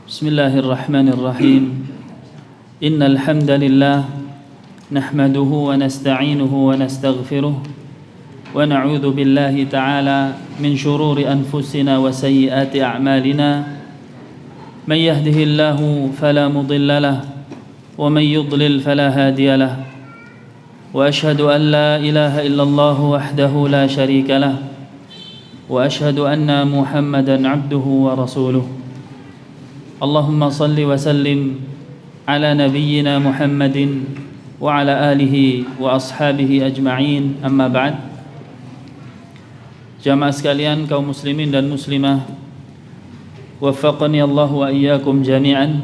بسم الله الرحمن الرحيم إن الحمد لله نحمده ونستعينه ونستغفره ونعوذ بالله تعالى من شرور أنفسنا وسيئات أعمالنا من يهده الله فلا مضل له ومن يضلل فلا هادي له وأشهد أن لا إله إلا الله وحده لا شريك له وأشهد أن محمدا عبده ورسوله اللهم صل وسلم على نبينا محمد وعلى آله وأصحابه أجمعين أما بعد. Jamaah sekalian, kaum muslimin dan muslimah, waffaqani Allah wa iyyakum jami'an.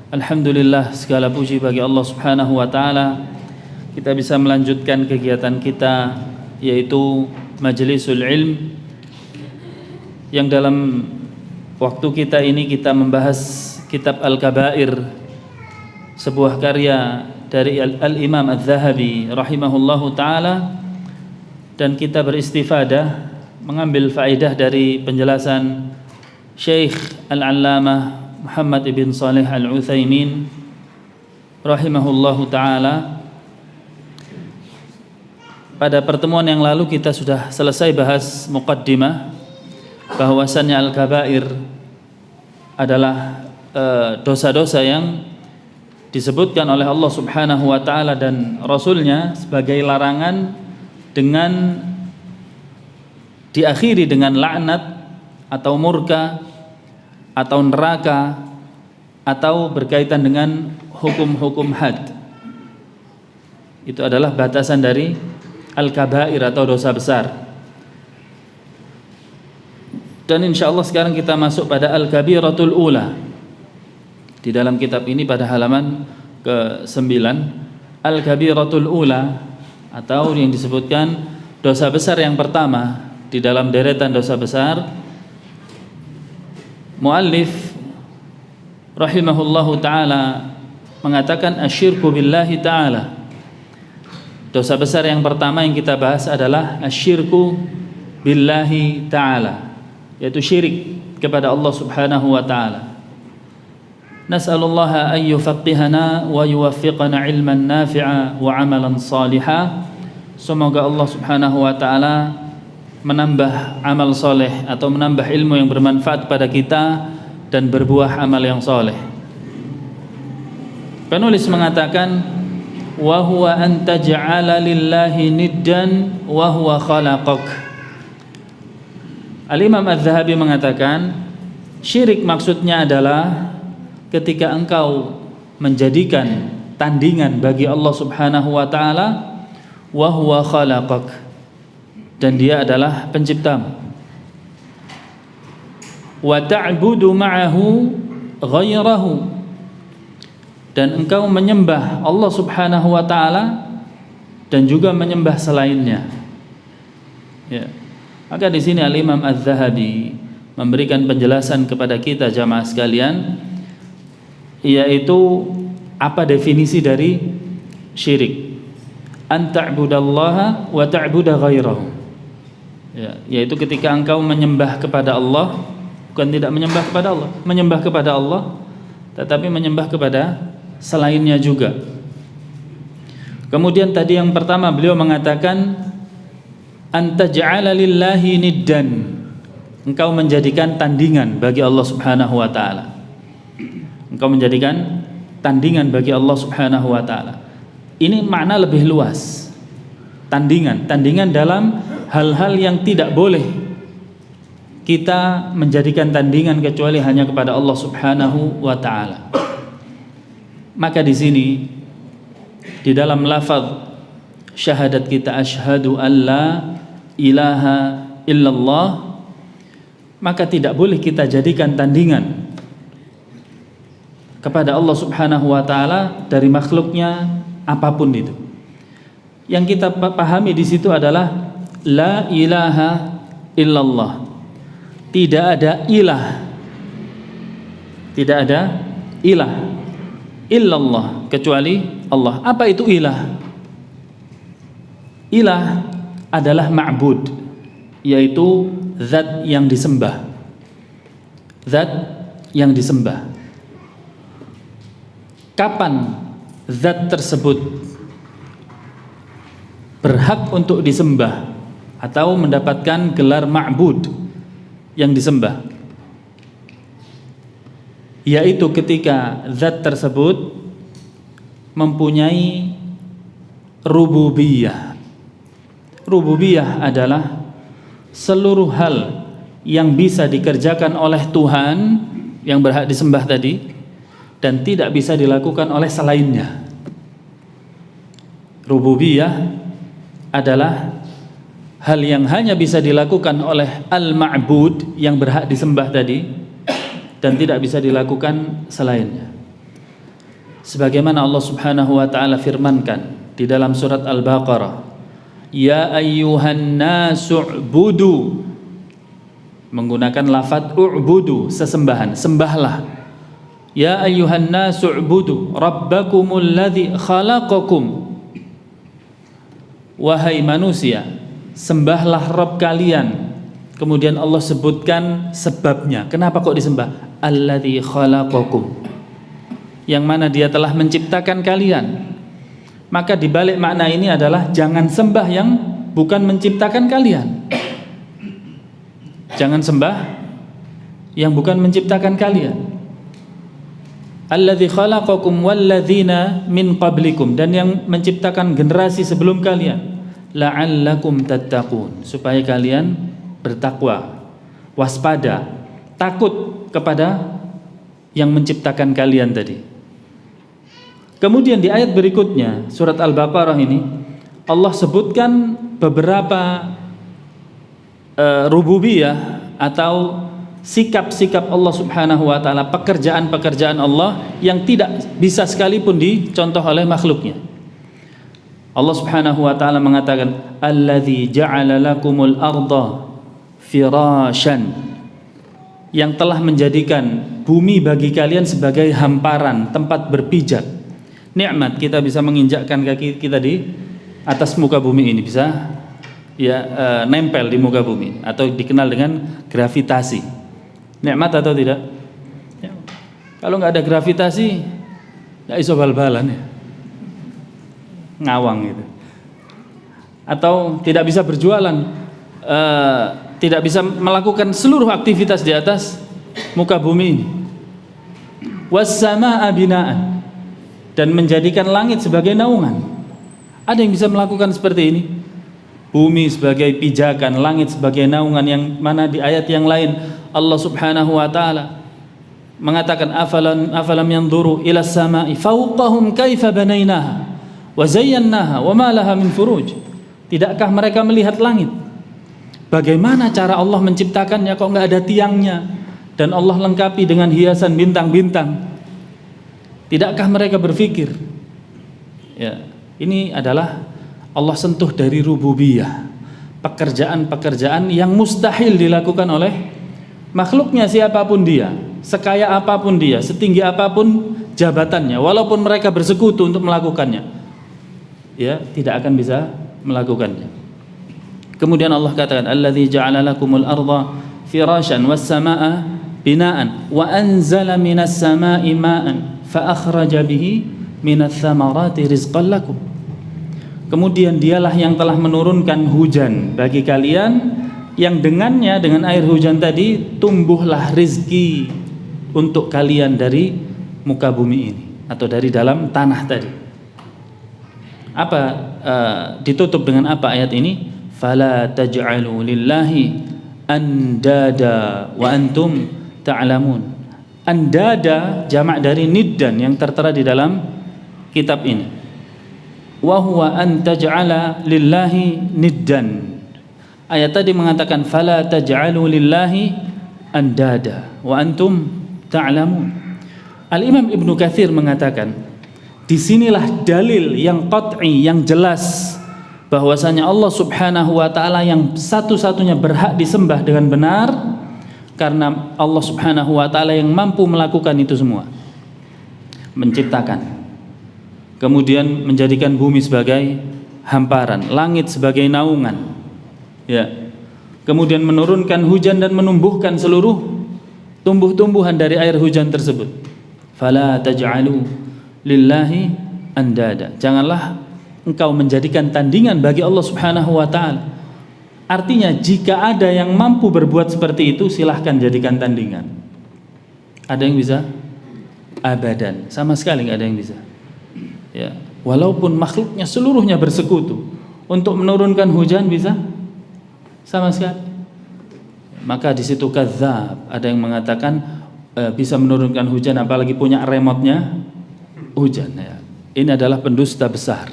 Alhamdulillah, segala puji bagi Allah Subhanahu wa taala. Kita bisa melanjutkan kegiatan kita, yaitu Majlisul Ilm, yang dalam waktu kita ini kita membahas kitab Al-Kabair, sebuah karya dari Al-Imam Adz-Dzahabi rahimahullahu ta'ala, dan kita beristifadah mengambil faedah dari penjelasan Syekh Al-Allamah Muhammad ibn Shalih Al-Utsaimin rahimahullahu ta'ala. Pada pertemuan yang lalu kita sudah selesai bahas muqaddimah bahwasannya Al-Kabair adalah dosa-dosa yang disebutkan oleh Allah Subhanahu wa taala dan Rasulnya sebagai larangan, dengan diakhiri dengan laknat atau murka atau neraka atau berkaitan dengan hukum-hukum had. Itu adalah batasan dari Al-Kabair atau dosa besar. Dan insyaallah sekarang kita masuk pada Al-Kabiratul Ula. Di dalam kitab ini pada halaman ke-9, Al-Kabiratul Ula, atau yang disebutkan dosa besar yang pertama di dalam deretan dosa besar. Muallif rahimahullahu ta'ala mengatakan asyirku billahi ta'ala. Dosa besar yang pertama yang kita bahas adalah asyirku billahi ta'ala, yaitu syirik kepada Allah Subhanahu wa ta'ala. Nas'alullaha an yufaqqihana wa yuwaffiqana ilman nafi'a wa amalan salihah. Semoga Allah Subhanahu wa ta'ala menambah amal soleh atau menambah ilmu yang bermanfaat pada kita dan berbuah amal yang soleh. Penulis mengatakan wa huwa an taj'ala lillahi niddan wa huwa khalaqak. Al-Imam Adz-Dzahabi mengatakan syirik maksudnya adalah ketika engkau menjadikan tandingan bagi Allah Subhanahu wa taala, wa huwa khalaqak, dan dia adalah penciptamu, wa ta'budu ma'ahu ghairahu, dan engkau menyembah Allah Subhanahu wa taala dan juga menyembah selainnya. Ya. Maka di sini Al-Imam Adz-Dzahabi memberikan penjelasan kepada kita jamaah sekalian, yaitu apa definisi dari syirik. An ta'budallaha wa ta'buda ghairahu. Ya, yaitu ketika engkau menyembah kepada Allah, bukan tidak menyembah kepada Allah, menyembah kepada Allah tetapi menyembah kepada selainnya juga. Kemudian tadi yang pertama beliau mengatakan an taj'ala lillahi niddan, engkau menjadikan tandingan bagi Allah Subhanahu wa taala. Engkau menjadikan tandingan bagi Allah Subhanahu wa ta'ala. Ini makna lebih luas. Tandingan dalam hal-hal yang tidak boleh kita menjadikan tandingan kecuali hanya kepada Allah Subhanahu wa ta'ala. Maka di sini di dalam lafaz syahadat kita asyhadu an la ilaha illallah, maka tidak boleh kita jadikan tandingan kepada Allah Subhanahu wa ta'ala dari makhluknya apapun itu. Yang kita pahami di situ adalah la ilaha illallah. Tidak ada ilah. Tidak ada ilah illallah kecuali Allah. Apa itu ilah? Ilah adalah ma'bud, yaitu zat yang disembah. Zat yang disembah. Kapan zat tersebut berhak untuk disembah atau mendapatkan gelar ma'bud yang disembah? Yaitu ketika zat tersebut mempunyai rububiyah. Rububiyah adalah seluruh hal yang bisa dikerjakan oleh Tuhan yang berhak disembah tadi dan tidak bisa dilakukan oleh selainnya. Rububiyah adalah hal yang hanya bisa dilakukan oleh al-ma'bud yang berhak disembah tadi dan tidak bisa dilakukan selainnya. Sebagaimana Allah Subhanahu wa taala firmankan di dalam surat Al-Baqarah, ya ayyuhan nasu'budu, menggunakan lafaz u'budu, sesembahan, sembahlah. Ya ayyuhan nasu'budu rabbakumul ladzi khalaqakum, wahai manusia, sembahlah Rabb kalian. Kemudian Allah sebutkan sebabnya. Kenapa kok disembah? Alladzi khalaqakum, yang mana dia telah menciptakan kalian. Maka dibalik makna ini adalah jangan sembah yang bukan menciptakan kalian. Jangan sembah yang bukan menciptakan kalian. Alladzi khalaqakum walladzina min qablikum, dan yang menciptakan generasi sebelum kalian. La'allakum tattaqun, supaya kalian bertakwa, waspada, takut kepada yang menciptakan kalian tadi. Kemudian di ayat berikutnya surat Al-Baqarah ini Allah sebutkan beberapa rububiyah atau sikap-sikap Allah Subhanahu wa taala, pekerjaan-pekerjaan Allah yang tidak bisa sekalipun dicontoh oleh makhluknya. Allah Subhanahu wa taala mengatakan, "Allazi ja'ala lakumul arda firasyan," yang telah menjadikan bumi bagi kalian sebagai hamparan, tempat berpijak. Nikmat, kita bisa menginjakkan kaki kita di atas muka bumi ini, bisa nempel di muka bumi, atau dikenal dengan gravitasi. Nikmat atau tidak? Ya. Kalau nggak ada gravitasi, nggak iso bal-balan ya, ngawang gitu. Atau tidak bisa berjualan, tidak bisa melakukan seluruh aktivitas di atas muka bumi ini. Was-samaa'a bina'an, dan menjadikan langit sebagai naungan. Ada yang bisa melakukan seperti ini? Bumi sebagai pijakan, langit sebagai naungan, yang mana di ayat yang lain Allah Subhanahu wa taala mengatakan, afalam yanzuru ila as-samaa'i fawqahum kaifa banainaha wa zayyanaha wa ma laha min furuj. Tidakkah mereka melihat langit? Bagaimana cara Allah menciptakannya, kok nggak ada tiangnya, dan Allah lengkapi dengan hiasan bintang-bintang? Tidakkah mereka berpikir? Ya, ini adalah Allah sentuh dari rububiyah, pekerjaan-pekerjaan yang mustahil dilakukan oleh makhluknya siapapun dia, sekaya apapun dia, setinggi apapun jabatannya, walaupun mereka bersekutu untuk melakukannya, ya tidak akan bisa melakukannya. Kemudian Allah katakan, alladzi ja'ala lakumul arda firasyan was samaa'a bina'an wa anzala minas samaa'i ma'an fa akhraja bihi minats thamarati rizqan lakum. Kemudian dialah yang telah menurunkan hujan bagi kalian, yang dengannya, dengan air hujan tadi, tumbuhlah rizki untuk kalian dari muka bumi ini, atau dari dalam tanah tadi. Apa ditutup dengan apa ayat ini? Fala taj'alu lillahi andada wa antum ta'lamun. Andada jamak dari niddan yang tertera di dalam kitab ini. Wa huwa an taj'ala lillahi niddan. Ayat tadi mengatakan fala taj'alu lillahi andada wa antum ta'lamun. Al-Imam Ibnu Katsir mengatakan, disinilah dalil yang qat'i, yang jelas, bahwasanya Allah Subhanahu wa taala yang satu-satunya berhak disembah dengan benar, karena Allah Subhanahu wa taala yang mampu melakukan itu semua. Menciptakan, kemudian menjadikan bumi sebagai hamparan, langit sebagai naungan, ya. Kemudian menurunkan hujan dan menumbuhkan seluruh tumbuh-tumbuhan dari air hujan tersebut. Fala taj'alu lillahi andada. Janganlah engkau menjadikan tandingan bagi Allah Subhanahu wa taala. Artinya jika ada yang mampu berbuat seperti itu, silahkan jadikan tandingan. Ada yang bisa? Abadan, sama sekali nggak ada yang bisa. Ya, walaupun makhluknya seluruhnya bersekutu untuk menurunkan hujan, bisa? Sama sekali. Maka di situ kadzab, ada yang mengatakan bisa menurunkan hujan apalagi punya remote-nya hujan. Ya. Ini adalah pendusta besar.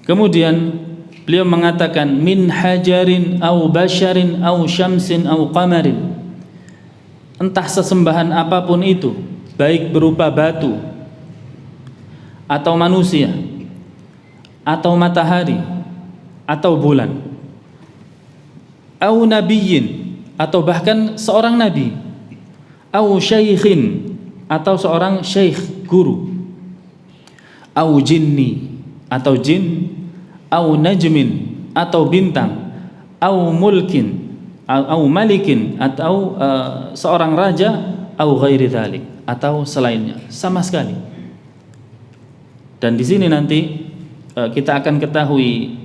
Kemudian beliau mengatakan min hajarin au basharin au syamsin au qamarin. Entah sesembahan apapun itu, baik berupa batu atau manusia atau matahari atau bulan, au nabiyyin, atau bahkan seorang nabi, au syaikhin, atau seorang syekh, guru, au jinni, atau jin, au najmin, atau bintang, au mulkin, au malikin, atau seorang raja, au ghairi dzalik, atau selainnya, sama sekali. Dan di sini nanti kita akan ketahui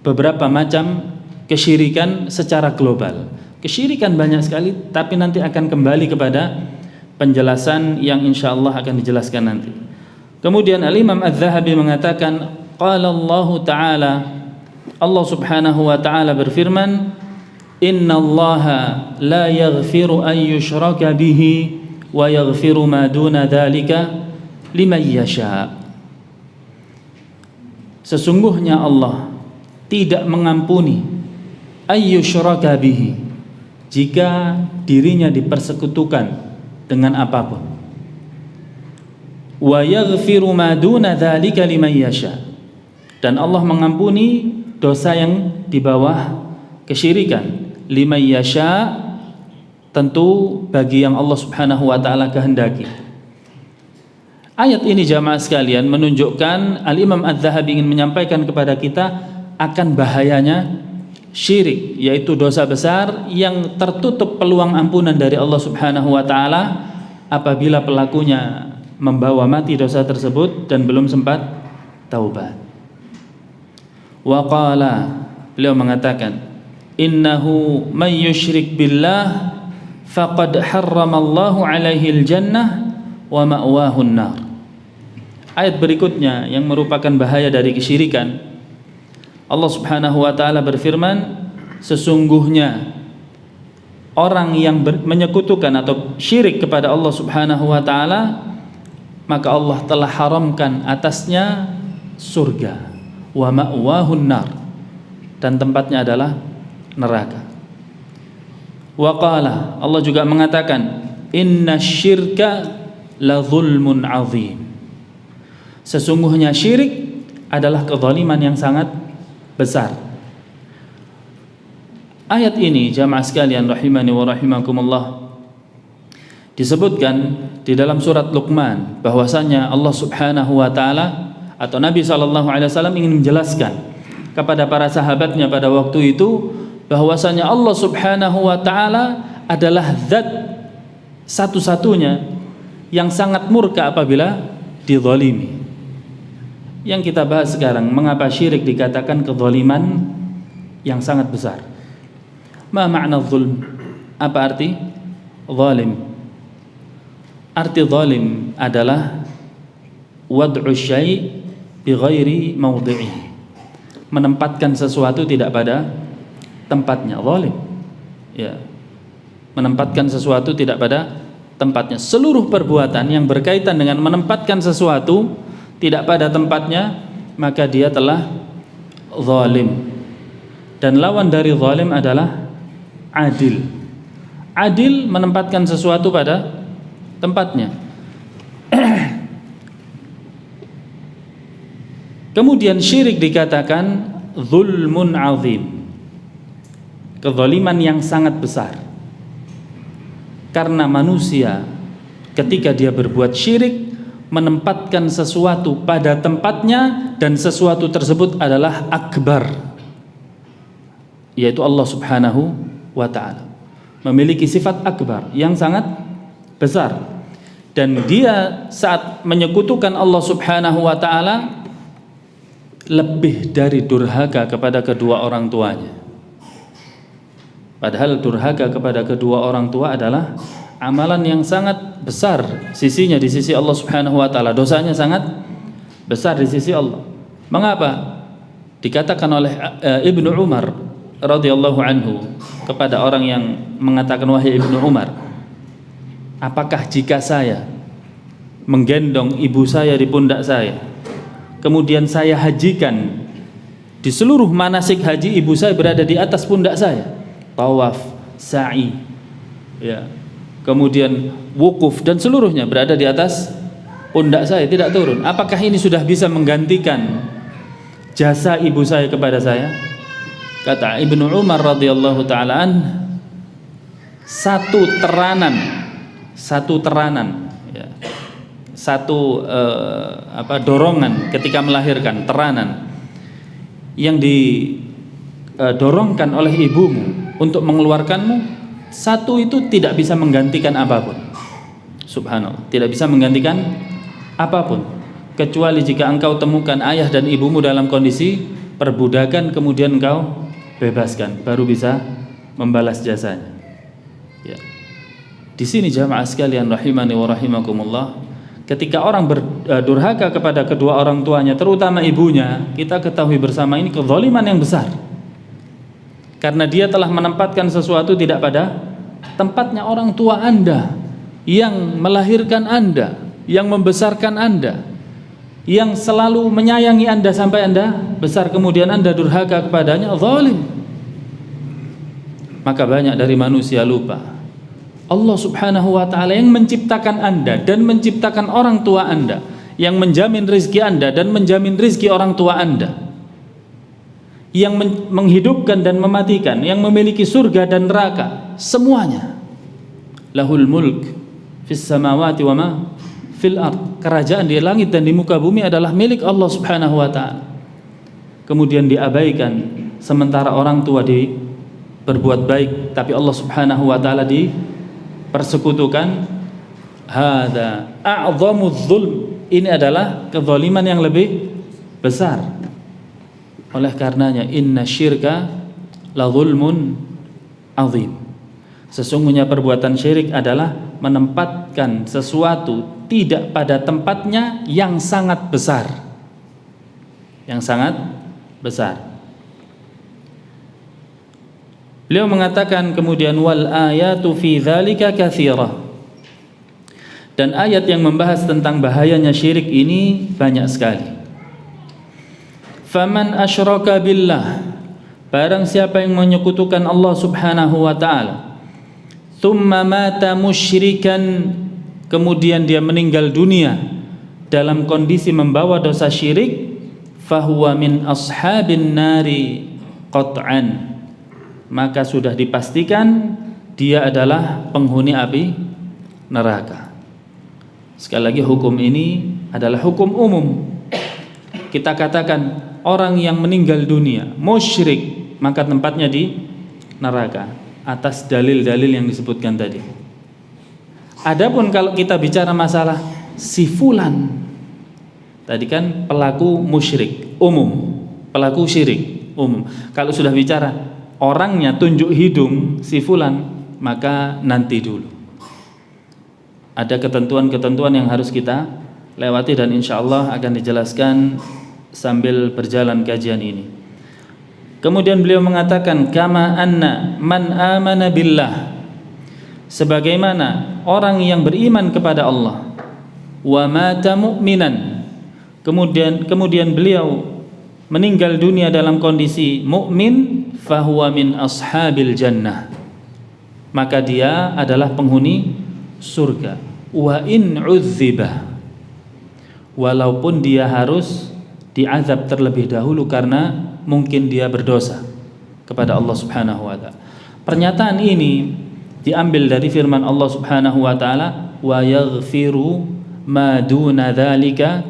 beberapa macam kesyirikan secara global. Kesyirikan banyak sekali, tapi nanti akan kembali kepada penjelasan yang insyaallah akan dijelaskan nanti. Kemudian Al-Imam Az-Zahabi mengatakan, qala Allah Ta'ala, Allah Subhanahu wa Ta'ala berfirman, innallaha la yaghfiru an yushraka bihi wa yaghfiru ma duna dzalika liman yasha. Sesungguhnya Allah tidak mengampuni ayyushraka bihi, jika dirinya dipersekutukan dengan apapun, wa yaghfiru ma duna dzalika liman yasha, dan Allah mengampuni dosa yang di bawah kesyirikan, liman yasha, tentu bagi yang Allah Subhanahu wa taala kehendaki. Ayat ini jamaah sekalian menunjukkan, Al-Imam Az-Zahabi ingin menyampaikan kepada kita akan bahayanya syirik, yaitu dosa besar yang tertutup peluang ampunan dari Allah Subhanahu wa taala apabila pelakunya membawa mati dosa tersebut dan belum sempat taubat. Wa qala, beliau mengatakan, innahu may yusyrik billah faqad harramallahu alaihi al-jannah wa ma'wahu an-nar. Ayat berikutnya yang merupakan bahaya dari kesyirikan, Allah Subhanahu wa taala berfirman, sesungguhnya orang yang menyekutukan atau syirik kepada Allah Subhanahu wa taala, maka Allah telah haramkan atasnya surga, wa ma'wahun nar, dan tempatnya adalah neraka. Wa qala, Allah juga mengatakan, innasyirka la zulmun azim. Sesungguhnya syirik adalah kezaliman yang sangat besar. Ayat ini jamaah sekalian rahimani wa rahimakumullah, disebutkan di dalam surat Luqman bahwasanya Allah Subhanahu wa taala atau Nabi sallallahu alaihi wasallam ingin menjelaskan kepada para sahabatnya pada waktu itu bahwasanya Allah Subhanahu wa taala adalah zat satu-satunya yang sangat murka apabila dizalimi. Yang kita bahas sekarang, mengapa syirik dikatakan kezaliman yang sangat besar? Ma makna zulm? Apa arti zalim? Arti zalim adalah wad'u syai' bi ghairi mawdi'ihi, menempatkan sesuatu tidak pada tempatnya. Zalim, ya, menempatkan sesuatu tidak pada tempatnya. Seluruh perbuatan yang berkaitan dengan menempatkan sesuatu tidak pada tempatnya, maka dia telah zalim. Dan lawan dari zalim adalah adil. Adil menempatkan sesuatu pada tempatnya. Kemudian syirik dikatakan zulmun azim, kezaliman yang sangat besar. Karena manusia ketika dia berbuat syirik menempatkan sesuatu pada tempatnya, dan sesuatu tersebut adalah akbar, yaitu Allah Subhanahu wa ta'ala. memiliki sifat akbar yang sangat besar, dan dia saat menyekutukan Allah Subhanahu wa taala lebih dari durhaka kepada kedua orang tuanya. Padahal durhaka kepada kedua orang tua adalah amalan yang sangat besar sisinya di sisi Allah Subhanahu wa taala. Dosanya sangat besar di sisi Allah. Mengapa? Dikatakan oleh Ibnu Umar radhiyallahu anhu kepada orang yang mengatakan, wahai Ibnu Umar, apakah jika saya menggendong ibu saya di pundak saya, kemudian saya hajikan, di seluruh manasik haji ibu saya berada di atas pundak saya, tawaf, sa'i, ya, kemudian wukuf dan seluruhnya berada di atas pundak saya, tidak turun, apakah ini sudah bisa menggantikan jasa ibu saya kepada saya? Kata Ibnu Umar radhiyallahu ta'ala satu teranan ya, dorongan ketika melahirkan, teranan yang didorongkan oleh ibumu untuk mengeluarkanmu, satu itu tidak bisa menggantikan apapun. Subhanallah, tidak bisa menggantikan apapun, kecuali jika engkau temukan ayah dan ibumu dalam kondisi perbudakan, kemudian engkau bebaskan, baru bisa membalas jasanya. Ya. Di sini jamaah sekalian rahimani wa rahimakumullah, ketika orang berdurhaka kepada kedua orang tuanya, terutama ibunya, kita ketahui bersama ini kezaliman yang besar. Karena dia telah menempatkan sesuatu tidak pada tempatnya. Orang tua Anda yang melahirkan Anda, yang membesarkan Anda, yang selalu menyayangi Anda sampai Anda besar, kemudian Anda durhaka kepadanya, zalim. Maka banyak dari manusia lupa Allah Subhanahu wa ta'ala yang menciptakan Anda dan menciptakan orang tua Anda, yang menjamin rizki Anda dan menjamin rizki orang tua Anda, yang menghidupkan dan mematikan, yang memiliki surga dan neraka, semuanya. Lahul mulk fis samawati wa ma fil ard. Kerajaan di langit dan di muka bumi adalah milik Allah Subhanahu wa ta'ala. Kemudian diabaikan, sementara orang tua berbuat baik, tapi Allah Subhanahu wa ta'ala dipersekutukan. Hadza a'zamuz zulm. Ini adalah kezaliman yang lebih besar. Oleh karenanya, inna syirka la zulmun azim. Sesungguhnya perbuatan syirik adalah menempatkan sesuatu tidak pada tempatnya yang sangat besar. Yang sangat besar. Beliau mengatakan kemudian, wal ayatu fi dzalika katsirah. Dan ayat yang membahas tentang bahayanya syirik ini banyak sekali. Faman asyraka billah, barang siapa yang menyekutukan Allah Subhanahu wa ta'ala, thumma mata musyrikan, kemudian dia meninggal dunia dalam kondisi membawa dosa syirik, fahuwa min ashabin nari qat'an, maka sudah dipastikan dia adalah penghuni api neraka. Sekali lagi, hukum ini adalah hukum umum. Kita katakan orang yang meninggal dunia musyrik, maka tempatnya di neraka atas dalil-dalil yang disebutkan tadi. Adapun kalau kita bicara masalah si fulan, tadi kan pelaku musyrik umum, pelaku syirik umum. Kalau sudah bicara orangnya, tunjuk hidung si fulan, maka nanti dulu. Ada ketentuan-ketentuan yang harus kita lewati dan insya Allah akan dijelaskan sambil berjalan kajian ini. Kemudian beliau mengatakan, kama anna man amana billah, sebagaimana orang yang beriman kepada Allah, wa mata mu'minan, kemudian beliau meninggal dunia dalam kondisi mukmin, fahuwa min ashabil jannah, maka dia adalah penghuni surga. Wa in uzzibah, walaupun dia harus diazab terlebih dahulu karena mungkin dia berdosa kepada Allah Subhanahu wa ta'ala. Pernyataan ini diambil dari firman Allah Subhanahu wa ta'ala, wa yaghfiru ma duna dzalika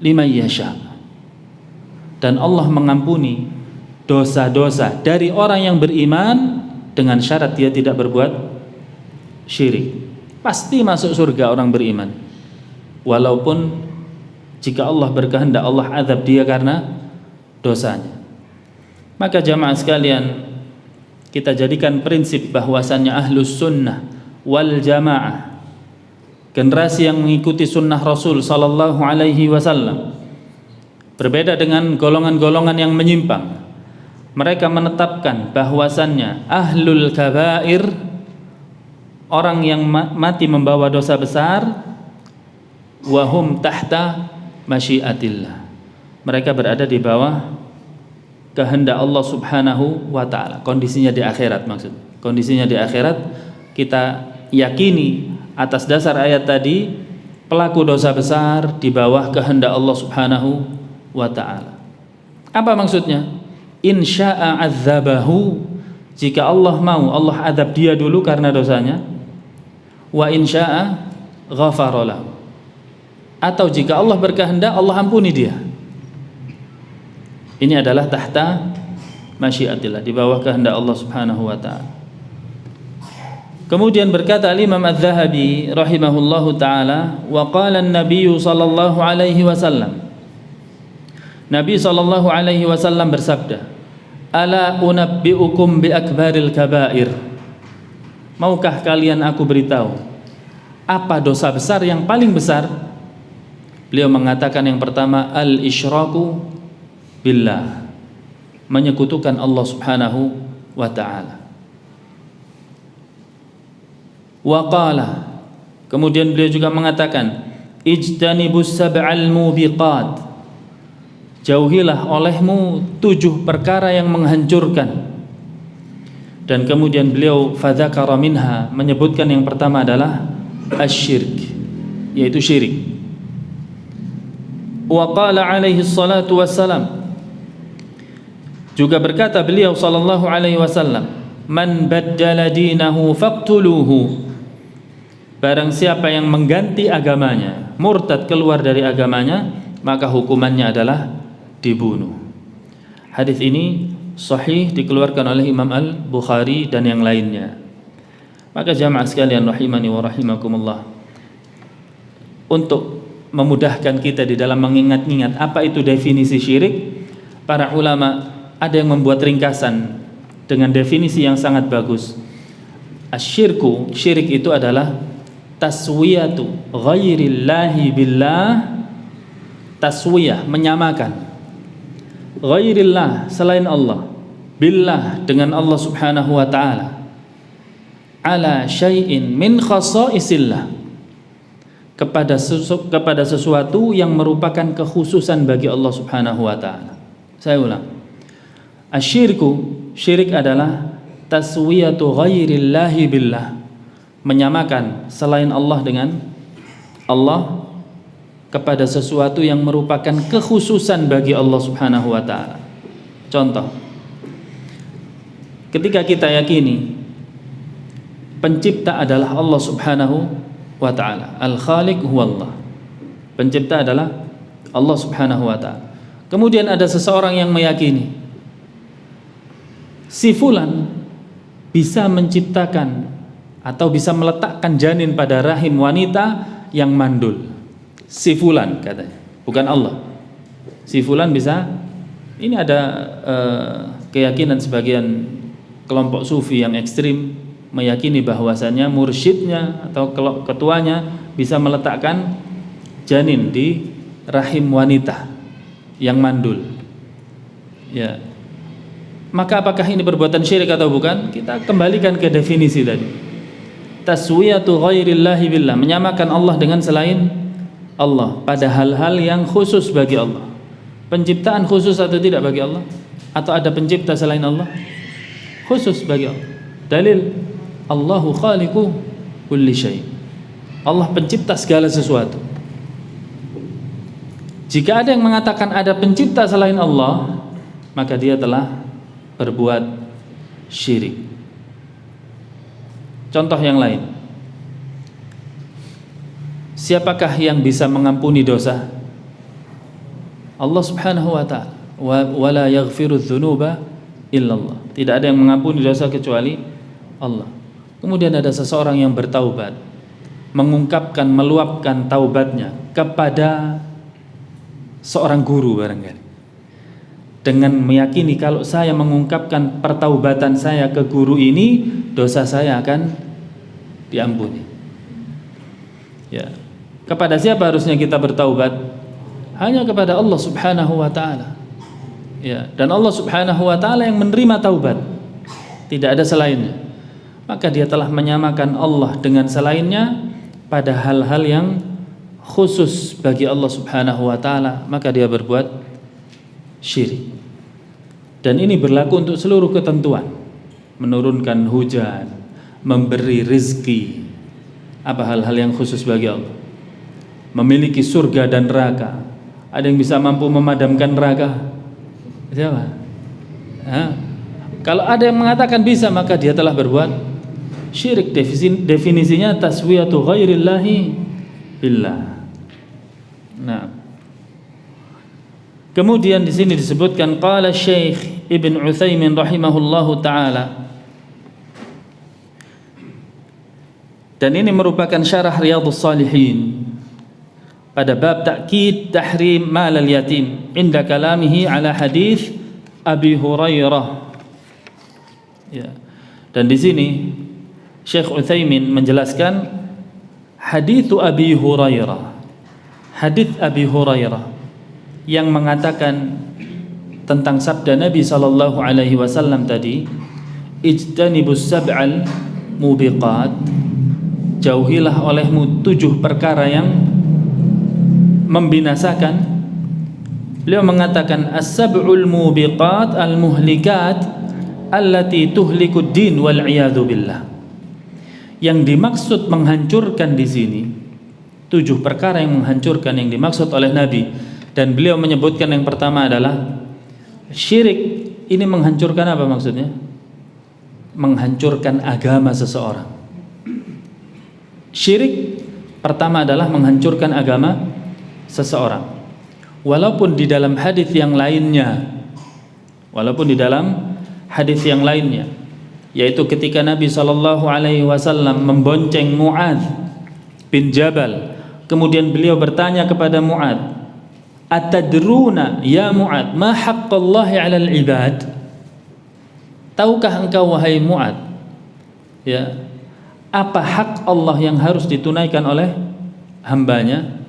liman yasha, dan Allah mengampuni dosa-dosa dari orang yang beriman dengan syarat dia tidak berbuat syirik. Pasti masuk surga orang beriman. Walaupun jika Allah berkehendak Allah azab dia karena dosanya. Maka jamaah sekalian, kita jadikan prinsip bahwasannya ahlus sunnah wal jamaah, generasi yang mengikuti sunnah Rasul sallallahu alaihi wasallam, berbeda dengan golongan-golongan yang menyimpang. Mereka menetapkan bahwasannya ahlul kabair, orang yang mati membawa dosa besar, wahum tahta masyiatillah, mereka berada di bawah kehendak Allah subhanahu wa ta'ala. Kondisinya di akhirat, maksud kondisinya di akhirat. Kita yakini atas dasar ayat tadi, pelaku dosa besar di bawah kehendak Allah subhanahu wa ta'ala. Apa maksudnya? In sya'a adzabahu, jika Allah mau Allah azab dia dulu karena dosanya. Wa in sya'a ghafara lahu, atau jika Allah berkehendak Allah ampuni dia. Ini adalah tahta masyiatillah, di bawah kehendak Allah subhanahu wa ta'ala. Kemudian berkata Imam Az-Zahabi rahimahullahu ta'ala, wa qala an-nabiy sallallahu alaihi wasallam, Nabi sallallahu alaihi wasallam bersabda, ala unabbiukum bi akbaril kabair, maukah kalian aku beritahu apa dosa besar yang paling besar? Beliau mengatakan yang pertama, al-isyraku billah, menyekutukan Allah subhanahu wa ta'ala. Wa qala, kemudian beliau juga mengatakan, ijtanibus sab'al mubiqat, jauhilah olehmu 7 perkara yang menghancurkan. Dan kemudian beliau fadzakara minha, menyebutkan yang pertama adalah asyirk, yaitu syirik. Wa qala alaihi salatu wassalam, juga berkata beliau sallallahu alaihi wasallam, man baddala dinahu faqtuluhu, barang siapa yang mengganti agamanya, murtad keluar dari agamanya, maka hukumannya adalah dibunuh. Hadis ini sahih, dikeluarkan oleh Imam Al-Bukhari dan yang lainnya. Maka jamaah sekalian rahimani wa rahimakumullah, untuk memudahkan kita di dalam mengingat-ingat apa itu definisi syirik, para ulama ada yang membuat ringkasan dengan definisi yang sangat bagus. Asyirku, syirik itu adalah taswiyatu ghairillahi billah, taswiyah, menyamakan ghairillah, selain Allah, billah, dengan Allah subhanahu wa ta'ala, ala syai'in min khasaisillah, kepada sesuatu yang merupakan kekhususan bagi Allah subhanahu wa ta'ala. Saya ulang, asyirku, syirik adalah taswiyatu ghairillahi billah, menyamakan selain Allah dengan Allah kepada sesuatu yang merupakan kekhususan bagi Allah subhanahu wa ta'ala. Contoh, ketika kita yakini pencipta adalah Allah subhanahu wa ta'ala, al-khaliq huwallah, pencipta adalah Allah subhanahu wa ta'ala. Kemudian ada seseorang yang meyakini si fulan bisa menciptakan atau bisa meletakkan janin pada rahim wanita yang mandul. Si fulan katanya, bukan Allah. Si fulan bisa. Ini ada keyakinan sebagian kelompok sufi yang ekstrim, meyakini bahwasannya mursyidnya atau ketuanya bisa meletakkan janin di rahim wanita yang mandul. Ya. Maka apakah ini perbuatan syirik atau bukan? Kita kembalikan ke definisi tadi. Taswiyatu ghairillahi billah, menyamakan Allah dengan selain Allah pada hal-hal yang khusus bagi Allah. Penciptaan khusus atau tidak bagi Allah? Atau ada pencipta selain Allah? Khusus bagi Allah. Dalil, Allahu khaliqu kulli syai', Allah pencipta segala sesuatu. Jika ada yang mengatakan ada pencipta selain Allah, maka dia telah berbuat syirik. Contoh yang lain, siapakah yang bisa mengampuni dosa? Allah subhanahu wa ta'ala. Wa la yaghfiru dzunuba illallah. Tidak ada yang mengampuni dosa kecuali Allah. Kemudian ada seseorang yang bertaubat, mengungkapkan, meluapkan taubatnya kepada seorang guru barangkali, dengan meyakini kalau saya mengungkapkan pertaubatan saya ke guru ini, dosa saya akan diampuni. Ya. Kepada siapa harusnya kita bertaubat? Hanya kepada Allah Subhanahu wa taala. Ya, dan Allah Subhanahu wa taala yang menerima taubat. Tidak ada selainnya. Maka dia telah menyamakan Allah dengan selainnya pada hal-hal yang khusus bagi Allah Subhanahu wa taala, maka dia berbuat syirik. Dan ini berlaku untuk seluruh ketentuan. Menurunkan hujan, memberi rizki, apa hal-hal yang khusus bagi Allah. Memiliki surga dan neraka. Ada yang bisa mampu memadamkan neraka? Siapa? Kalau ada yang mengatakan bisa, maka dia telah berbuat syirik. Definisinya taswiyatu ghairillahi billah. Nah, kemudian di sini disebutkan qala Syekh Ibn Utsaimin rahimahullahu taala, dan ini merupakan syarah Riyadhus Shalihin pada bab ta'kid tahrim mal al-yatim inda kalamihi ala hadis Abi Hurairah. Ya. Dan di sini Syekh Utsaimin menjelaskan hadits Abi Hurairah, hadits Abi Hurairah yang mengatakan tentang sabda Nabi sallallahu alaihi wasallam tadi, ijtanibus sab'al mubiqat, jauhilah olehmu 7 perkara yang membinasakan. Beliau mengatakan as-sab'ul mubiqat al-muhlikat allati tuhlikud din wal iyadu billah. Yang dimaksud menghancurkan di sini 7 perkara yang menghancurkan yang dimaksud oleh Nabi, dan beliau menyebutkan yang pertama adalah syirik. Ini menghancurkan apa maksudnya? Menghancurkan agama seseorang. Syirik pertama adalah menghancurkan agama seseorang. Walaupun di dalam hadis yang lainnya, yaitu ketika Nabi SAW membonceng Mu'adz bin Jabal, kemudian beliau bertanya kepada Mu'adz, atadruna ya Mu'adz ma haqqallahi 'alal ibad? Tahukah engkau wahai Mu'adz, ya, apa hak Allah yang harus ditunaikan oleh hambanya?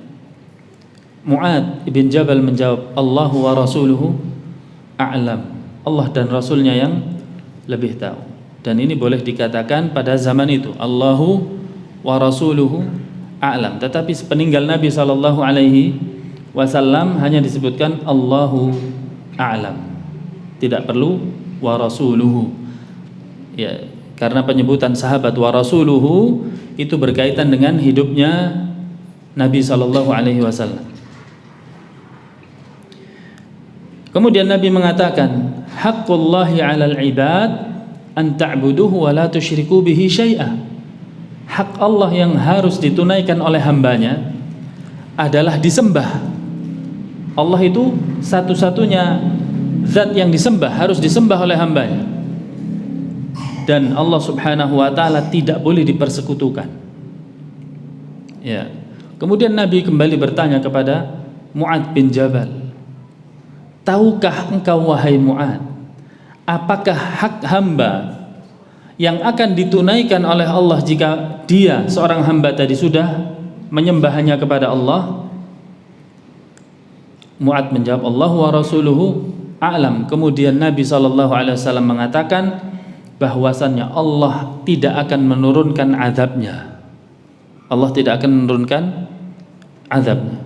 Mu'adz bin Jabal menjawab, Allahu wa rasuluhu a'lam. Allah dan Rasulnya yang lebih tahu. Dan ini boleh dikatakan pada zaman itu, Allahu wa rasuluhu a'lam. Tetapi sepeninggal Nabi sallallahu alaihi wasallam hanya disebutkan Allahu a'lam. Tidak perlu wa rasuluhu. Ya, karena penyebutan sahabat wa rasuluhu itu berkaitan dengan hidupnya Nabi sallallahu alaihi wasallam. Kemudian Nabi mengatakan, haqqullahi 'alal ibad an ta'buduhu wa la tusyriku bihi syai'a. Hak Allah yang harus ditunaikan oleh hambanya adalah disembah. Allah itu satu-satunya zat yang disembah, harus disembah oleh hambanya. Dan Allah Subhanahu wa taala tidak boleh dipersekutukan. Ya. Kemudian Nabi kembali bertanya kepada Mu'adz bin Jabal, tahukah engkau wahai Mu'adz, apakah hak hamba yang akan ditunaikan oleh Allah jika dia seorang hamba tadi sudah menyembah hanya kepada Allah? Mu'adz menjawab, Allahu wa rasuluhu a'lam. Kemudian Nabi SAW mengatakan bahwasannya Allah tidak akan menurunkan azabnya. Allah tidak akan menurunkan azabnya.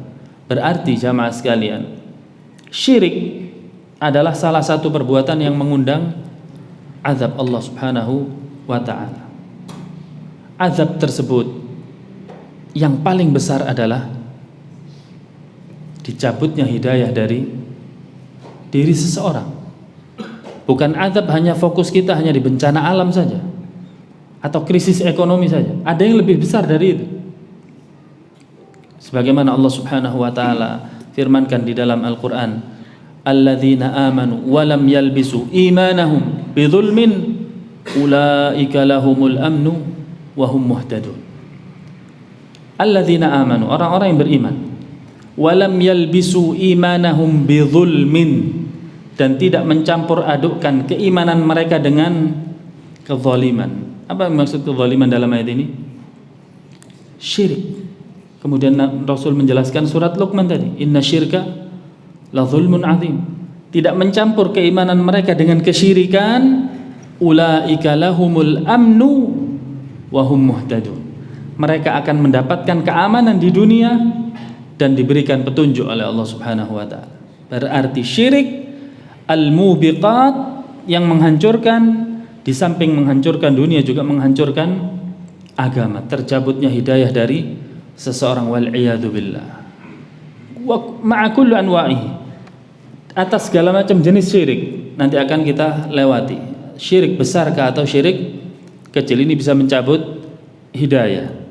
Berarti jamaah sekalian, syirik adalah salah satu perbuatan yang mengundang azab Allah Subhanahu wa ta'ala. Azab tersebut yang paling besar adalah dicabutnya hidayah dari diri seseorang. Bukan azab hanya fokus kita hanya di bencana alam saja atau krisis ekonomi saja. Ada yang lebih besar dari itu. Sebagaimana Allah Subhanahu wa ta'ala firmankan di dalam Al-Qur'an, alladzina amanu wa lam yalbisu imanahum bidzulmin ulaika lahumul amnu wa hum muhtadun. Alladzina amanu, orang-orang yang beriman, walam yalbisu imanahum bidzulmin, dan tidak mencampur adukkan keimanan mereka dengan kezaliman. Apa maksud kezaliman dalam ayat ini? Syirik. Kemudian Rasul menjelaskan surat Luqman tadi, inna syirka la zulmun azim. Tidak mencampur keimanan mereka dengan kesyirikan, ulaika lahumul amnu wa hum muhtadun. Mereka akan mendapatkan keamanan di dunia dan diberikan petunjuk oleh Allah Subhanahu wa taala. Berarti syirik al-mubiqat yang menghancurkan, di samping menghancurkan dunia juga menghancurkan agama, tercabutnya hidayah dari seseorang, wal iyadu billah. Wa ma'a kulli anwa'ihi, atas segala macam jenis syirik nanti akan kita lewati. Syirik besar atau syirik kecil ini bisa mencabut hidayah.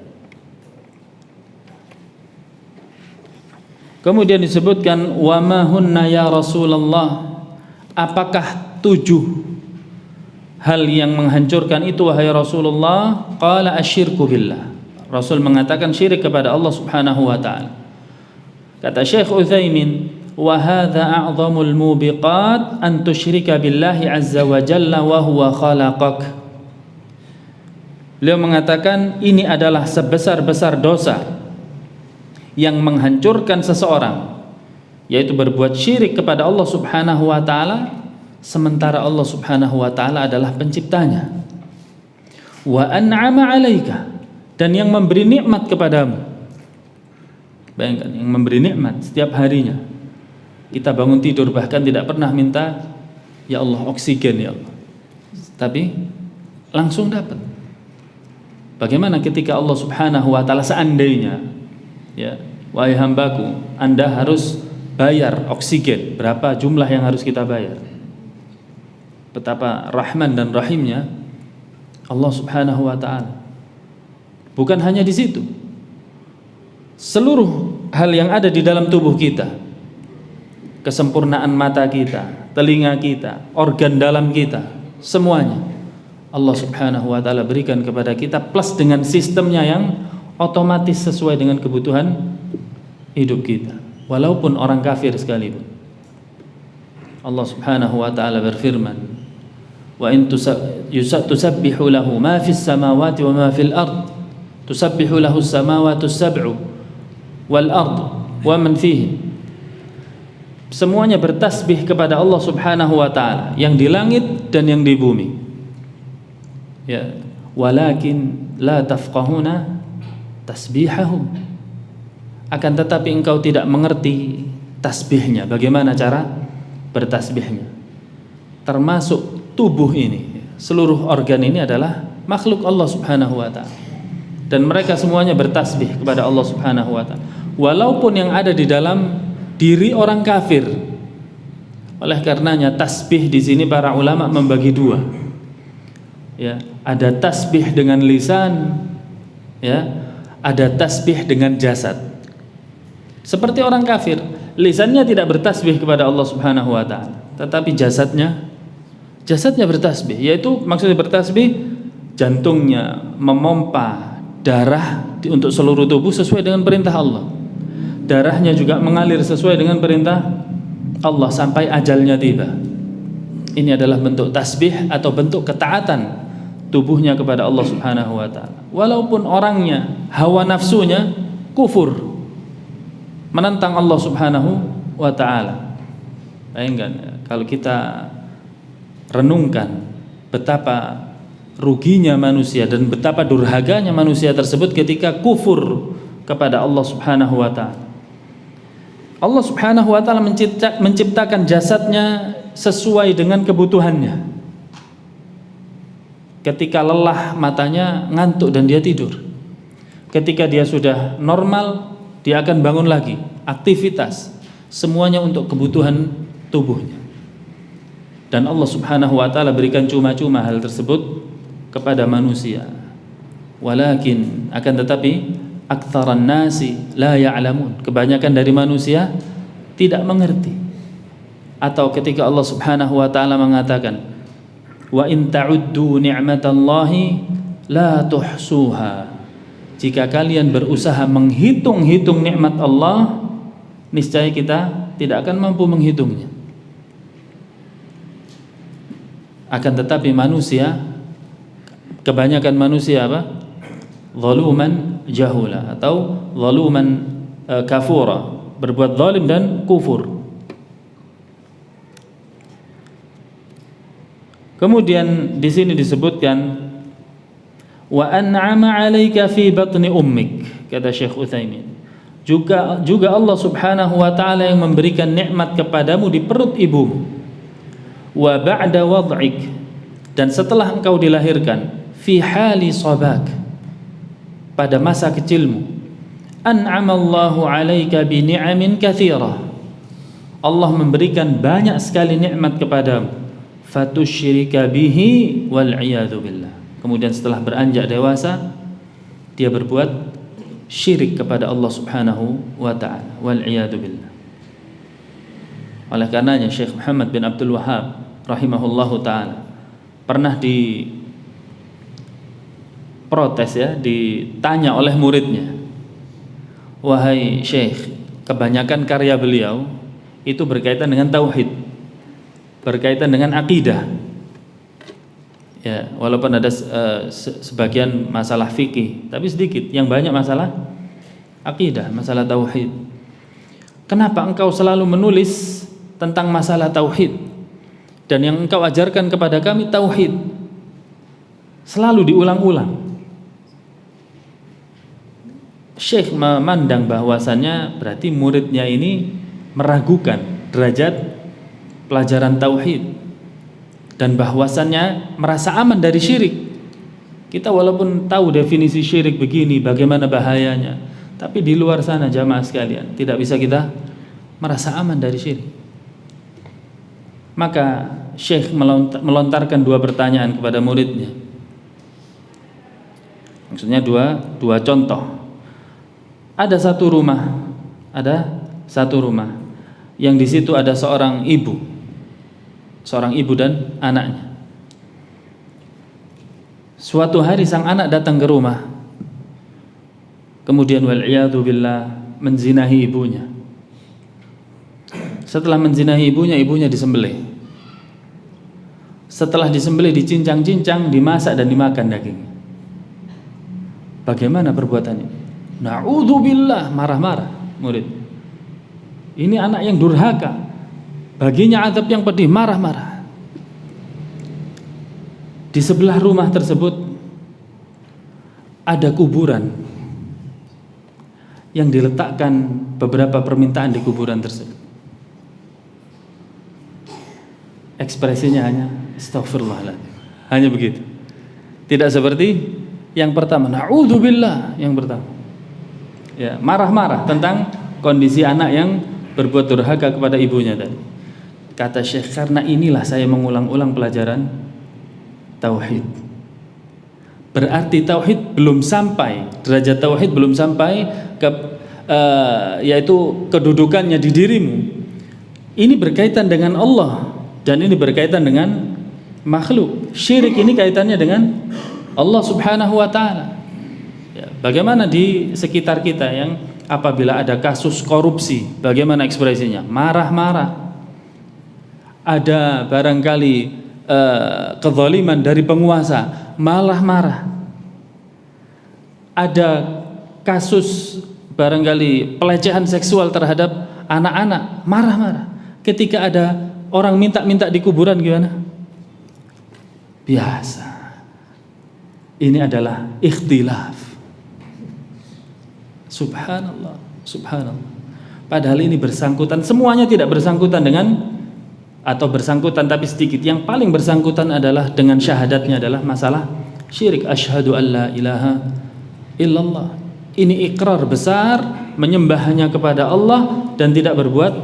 Kemudian disebutkan wa ma hunna ya Rasulullah, apakah 7 hal yang menghancurkan itu wahai Rasulullah? Qala asyirku billah. Rasul mengatakan syirik kepada Allah Subhanahu wa taala. Kata Syekh Utsaimin, wa hadza a'dhamul mubiqat an tusyrika billahi azza wa jalla wa huwa khalaqak. Beliau mengatakan ini adalah sebesar-besar dosa yang menghancurkan seseorang, yaitu berbuat syirik kepada Allah Subhanahu wa taala sementara Allah Subhanahu wa taala adalah penciptanya. Wa an'ama 'alaika, dan yang memberi nikmat kepadamu. Bayangkan, yang memberi nikmat setiap harinya. Kita bangun tidur bahkan tidak pernah minta ya Allah oksigen ya Allah, tapi langsung dapat. Bagaimana ketika Allah Subhanahu wa taala seandainya, ya, wahai hambaku, Anda harus bayar oksigen, berapa jumlah yang harus kita bayar? Betapa rahman dan rahimnya Allah Subhanahu wa taala. Bukan hanya di situ, seluruh hal yang ada di dalam tubuh kita, kesempurnaan mata kita, telinga kita, organ dalam kita, semuanya Allah Subhanahu wa taala berikan kepada kita, plus dengan sistemnya yang otomatis sesuai dengan kebutuhan hidup kita, walaupun orang kafir sekalipun. Allah Subhanahu wa taala berfirman, wa in tusabbihu lahu ma fis samawati wa ma fil ard, tusabbihu lahu as-samawati as-sab'u wal ard wa man fihi. Semuanya bertasbih kepada Allah Subhanahu wa taala, yang di langit dan yang di bumi. Ya, walakin la tafqahuna tasbihahum, akan tetapi engkau tidak mengerti tasbihnya, bagaimana cara bertasbihnya. Termasuk tubuh ini, seluruh organ ini adalah makhluk Allah Subhanahu wa taala, dan mereka semuanya bertasbih kepada Allah Subhanahu wa taala, walaupun yang ada di dalam diri orang kafir. Oleh karenanya tasbih di sini para ulama membagi 2. Ya, ada tasbih dengan lisan, ya, ada tasbih dengan jasad. Seperti orang kafir, lisannya tidak bertasbih kepada Allah Subhanahu wa taala, tetapi jasadnya bertasbih, yaitu maksudnya bertasbih, jantungnya memompa darah untuk seluruh tubuh sesuai dengan perintah Allah. Darahnya juga mengalir sesuai dengan perintah Allah sampai ajalnya tiba. Ini adalah bentuk tasbih atau bentuk ketaatan tubuhnya kepada Allah Subhanahu wa taala. Walaupun orangnya, hawa nafsunya kufur, menentang Allah Subhanahu wa taala. Bayangkan kalau kita renungkan betapa ruginya manusia dan betapa durhaganya manusia tersebut ketika kufur kepada Allah Subhanahu wa taala. Allah Subhanahu wa taala menciptakan jasadnya sesuai dengan kebutuhannya. Ketika lelah matanya ngantuk dan dia tidur. Ketika dia sudah normal, dia akan bangun lagi, aktivitas, semuanya untuk kebutuhan tubuhnya. Dan Allah Subhanahu wa taala berikan cuma-cuma hal tersebut kepada manusia. Walakin, akan tetapi aktsaran nasi la ya'lamun, kebanyakan dari manusia tidak mengerti. Atau ketika Allah Subhanahu wa taala mengatakan Wa in ta'uddu ni'matallahi la tuhsuha. Jika kalian berusaha menghitung-hitung nikmat Allah, niscaya kita tidak akan mampu menghitungnya. Akan tetapi manusia, kebanyakan manusia apa? Zaluman jahula atau zaluman kafura, berbuat zalim dan kufur. Kemudian di sini disebutkan wa an'ama 'alaika fi batni ummik, kata Syekh Utsaimin. Juga Allah Subhanahu wa taala yang memberikan nikmat kepadamu di perut ibumu. Wa ba'da wad'ik, dan setelah engkau dilahirkan, fi hali sabak, pada masa kecilmu. An'amallahu 'alaika bi ni'amin katsirah. Allah memberikan banyak sekali nikmat kepadamu. Fatusyrika bihi wal iyadu billah. Kemudian setelah beranjak dewasa, dia berbuat syirik kepada Allah Subhanahu wa ta'ala, wal iyadu billah. Oleh karenanya Syekh Muhammad bin Abdul Wahhab rahimahullahu ta'ala pernah diprotes, ditanya oleh muridnya, wahai Syekh, kebanyakan karya beliau itu berkaitan dengan tauhid, berkaitan dengan akidah. Ya, walaupun ada sebagian masalah fikih, tapi sedikit. Yang banyak masalah akidah, masalah tauhid. Kenapa engkau selalu menulis tentang masalah tauhid? Dan yang engkau ajarkan kepada kami tauhid, selalu diulang-ulang. Syekh memandang bahwasannya berarti muridnya ini meragukan derajat pelajaran tauhid, dan bahwasannya merasa aman dari syirik. Kita walaupun tahu definisi syirik begini, bagaimana bahayanya, tapi di luar sana jamaah sekalian, tidak bisa kita merasa aman dari syirik. Maka Syekh melontarkan dua pertanyaan kepada muridnya. Maksudnya dua contoh. Ada satu rumah yang di situ ada seorang ibu dan anaknya. Suatu hari sang anak datang ke rumah, kemudian wal'iyadu billah menzinahi ibunya. Setelah menzinahi ibunya disembelih. Setelah disembelih, dicincang-cincang, dimasak dan dimakan dagingnya. Bagaimana perbuatannya? Na'udzubillah, marah-marah murid. Ini anak yang durhaka, baginya azab yang pedih, marah-marah. Di sebelah rumah tersebut ada kuburan yang diletakkan beberapa permintaan di kuburan tersebut. Ekspresinya hanya astaghfirullahaladzim, hanya begitu. Tidak seperti yang pertama, na'udzubillah yang pertama. Ya, marah-marah tentang kondisi anak yang berbuat durhaka kepada ibunya tadi. Kata Syekh, karena inilah saya mengulang-ulang pelajaran tauhid. Berarti tauhid belum sampai, derajat tauhid belum sampai ke yaitu kedudukannya di dirimu. Ini berkaitan dengan Allah dan ini berkaitan dengan makhluk. Syirik ini kaitannya dengan Allah Subhanahu wa taala. Ya, bagaimana di sekitar kita yang apabila ada kasus korupsi, bagaimana ekspresinya? Marah-marah. Ada barangkali kezaliman dari penguasa, malah marah. Ada kasus barangkali pelecehan seksual terhadap anak-anak, marah-marah. Ketika ada orang minta-minta di kuburan, gimana? Biasa. Ini adalah ikhtilaf. Subhanallah, subhanallah. Padahal ini bersangkutan, semuanya tidak bersangkutan dengan, atau bersangkutan tapi sedikit. Yang paling bersangkutan adalah dengan syahadatnya adalah masalah syirik. Asyhadu an la ilaha illallah. Ini ikrar besar, menyembah hanya kepada Allah dan tidak berbuat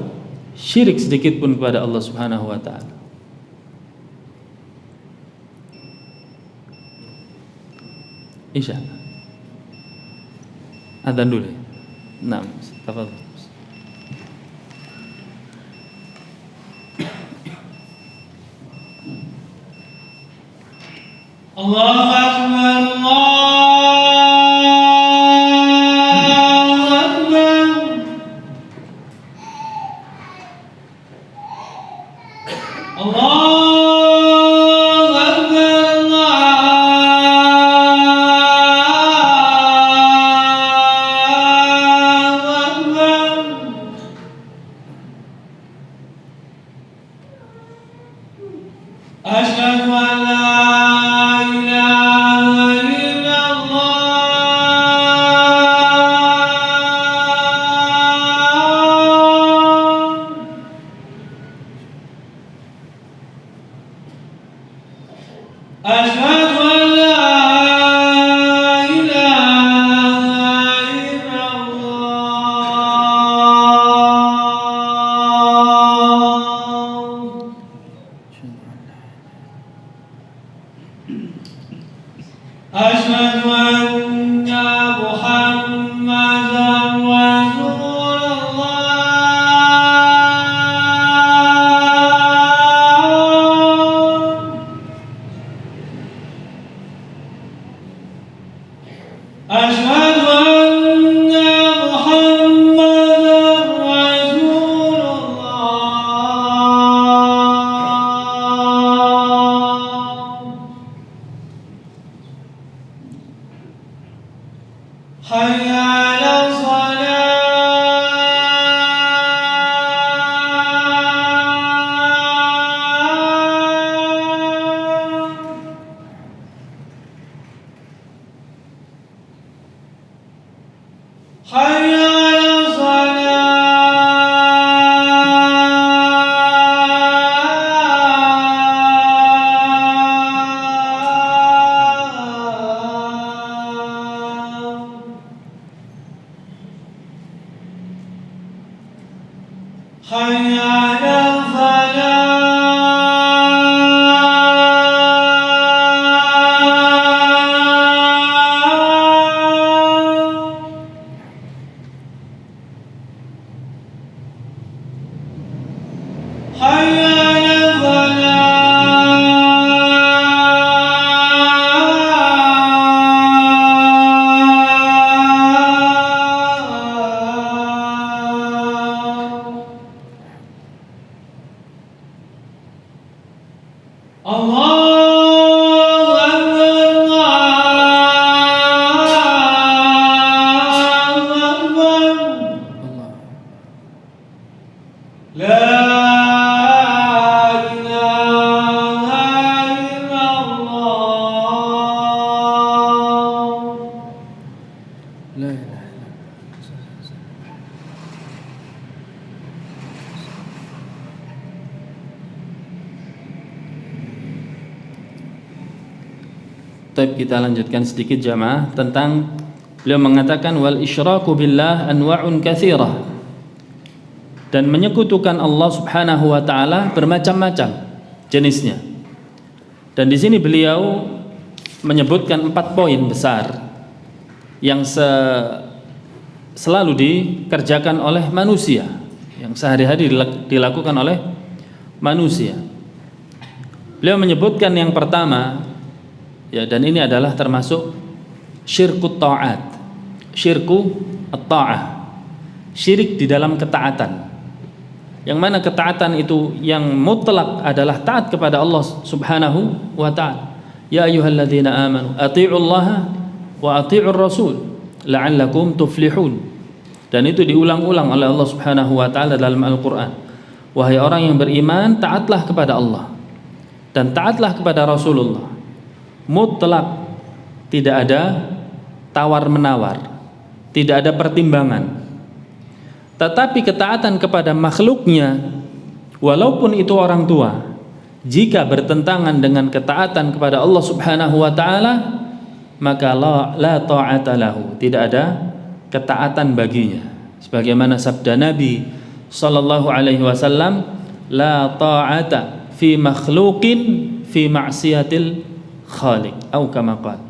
syirik sedikit pun kepada Allah Subhanahu wa taala. Isya. Adzan dulu. Naam, tafadhol. Allahu Akbar, Asyhadu an la ilaha illallah. Asyhadu an la ilaha illallah. Asyhadu anna Muhammadan Rasulullah. Asyhadu anna Muhammadan Rasulullah. Hayya 'alas salah. Hayya 'alas salah. Hayya 'alal falah. Hayya 'alal falah. Allahu Akbar, Allahu Akbar. La ilaha illallah. La ilaha Taib, kita lanjutkan sedikit jamaah tentang beliau mengatakan wal isyraku billah anwa'un katsirah, dan menyekutukan Allah Subhanahu wa taala bermacam-macam jenisnya. Dan di sini beliau menyebutkan 4 poin besar yang selalu dikerjakan oleh manusia, yang sehari-hari dilakukan oleh manusia. Beliau menyebutkan yang pertama, ya, dan ini adalah termasuk syirkut ta'at, syirku at-ta'ah, syirik di dalam ketaatan, yang mana ketaatan itu yang mutlak adalah taat kepada Allah Subhanahu wa ta'ala. Ya ayyuhalladzina amanu athi'ullaha wa athi'ur rasul la'allakum tuflihun. Dan itu diulang-ulang oleh Allah Subhanahu wa ta'ala dalam Al-Qur'an. Wahai orang yang beriman, taatlah kepada Allah dan taatlah kepada Rasulullah. Mutlak, tidak ada tawar-menawar, tidak ada pertimbangan. Tetapi ketaatan kepada makhluknya, walaupun itu orang tua, jika bertentangan dengan ketaatan kepada Allah Subhanahu wa ta'ala, maka la ta'ata lahu, tidak ada ketaatan baginya. Sebagaimana sabda Nabi sallallahu alaihi wasallam, la ta'ata fi makhluqin fi ma'siyatil khaliq, atau kama qala.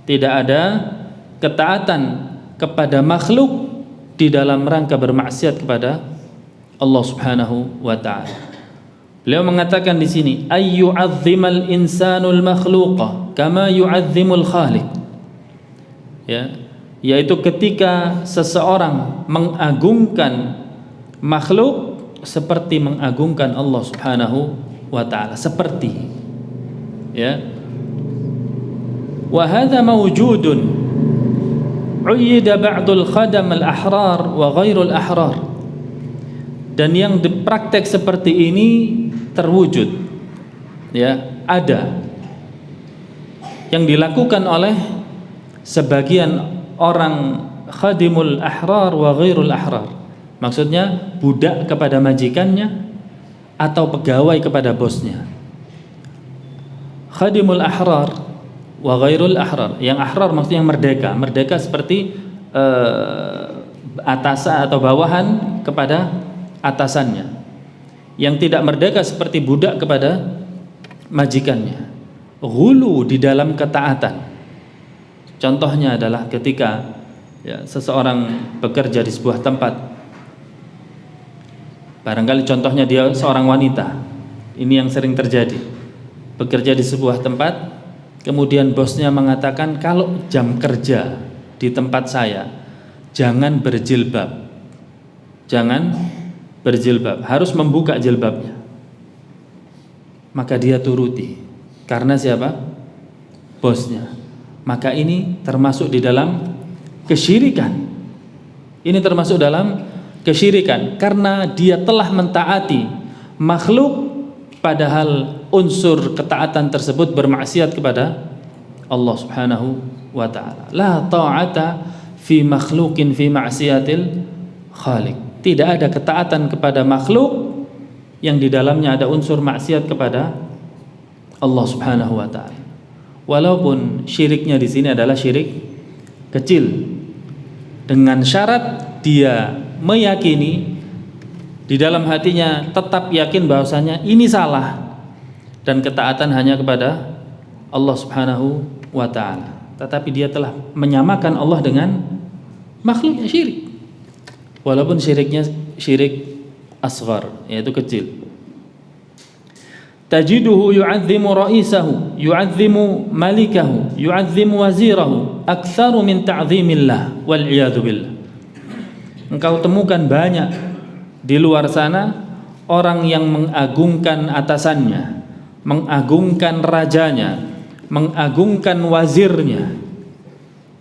Tidak ada ketaatan kepada makhluk di dalam rangka bermaksiat kepada Allah Subhanahu wa ta'ala. Beliau mengatakan di sini, ayyu'azzimal insanul makhluqa kama yu'azzimul khaliq. Ya, yaitu ketika seseorang mengagungkan makhluk seperti mengagungkan Allah Subhanahu wa taala, seperti, ya. Wa hadza mawjudun uyyida ba'dul khadam al-ahrar wa ghairul ahrar. Dan yang praktek seperti ini terwujud, ya, ada yang dilakukan oleh sebagian orang khadimul ahrar wa ghairul ahrar. Maksudnya budak kepada majikannya atau pegawai kepada bosnya. Khadimul ahrar wa ghairul ahrar. Yang ahrar maksudnya yang merdeka. Merdeka seperti atasan atau bawahan kepada atasannya. Yang tidak merdeka seperti budak kepada majikannya. Ghulu di dalam ketaatan. Contohnya adalah ketika, ya, seseorang bekerja di sebuah tempat. Barangkali contohnya dia seorang wanita. Ini yang sering terjadi. Bekerja di sebuah tempat, kemudian bosnya mengatakan kalau jam kerja di tempat saya jangan berjilbab. Jangan berjilbab, harus membuka jilbabnya. Maka dia turuti. Karena siapa? Bosnya. Maka ini termasuk di dalam kesyirikan. Ini termasuk dalam kesyirikan karena dia telah mentaati makhluk padahal unsur ketaatan tersebut bermaksiat kepada Allah Subhanahu wa taala. La ta'ata fi makhluqin fi ma'siyatil khaliq. Tidak ada ketaatan kepada makhluk yang di dalamnya ada unsur maksiat kepada Allah Subhanahu wa taala. Walaupun syiriknya di sini adalah syirik kecil, dengan syarat dia meyakini di dalam hatinya, tetap yakin bahwasanya ini salah dan ketaatan hanya kepada Allah Subhanahu wa taala. Tetapi dia telah menyamakan Allah dengan makhluknya, syirik. Walaupun syiriknya syirik asghar, yaitu kecil. Tajiduhu yu'azzimu ra'isahu, yu'azzimu malikahu, yu'azzimu wazirahu aktsaru min ta'zimillah wal iyadu billah. Engkau temukan banyak di luar sana orang yang mengagungkan atasannya, mengagungkan rajanya, mengagungkan wazirnya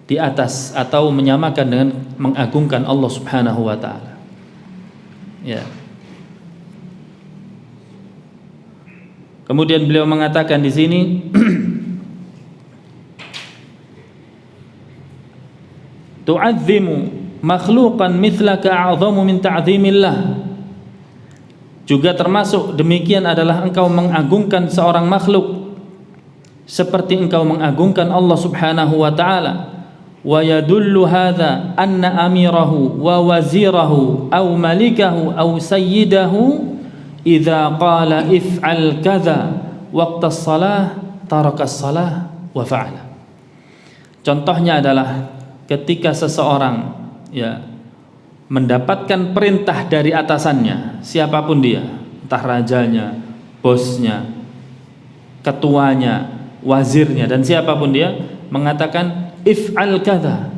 di atas atau menyamakan dengan mengagungkan Allah Subhanahu wa taala. Ya. Kemudian beliau mengatakan di sini tu'azzimu makhluqan mithlaka a'zamu min ta'zimillah. Juga termasuk demikian adalah engkau mengagungkan seorang makhluk seperti engkau mengagungkan Allah Subhanahu wa taala. Wa yadullu hadza anna amirahu wa wazirahu aw malikahu aw sayyidahu idza qala if'al kadza waqta as-salah taraka as-salah wa fa'ala. Contohnya adalah ketika seseorang, ya, mendapatkan perintah dari atasannya, siapapun dia, entah rajanya, bosnya, ketuanya, wazirnya, dan siapapun dia, mengatakan if'al kadza,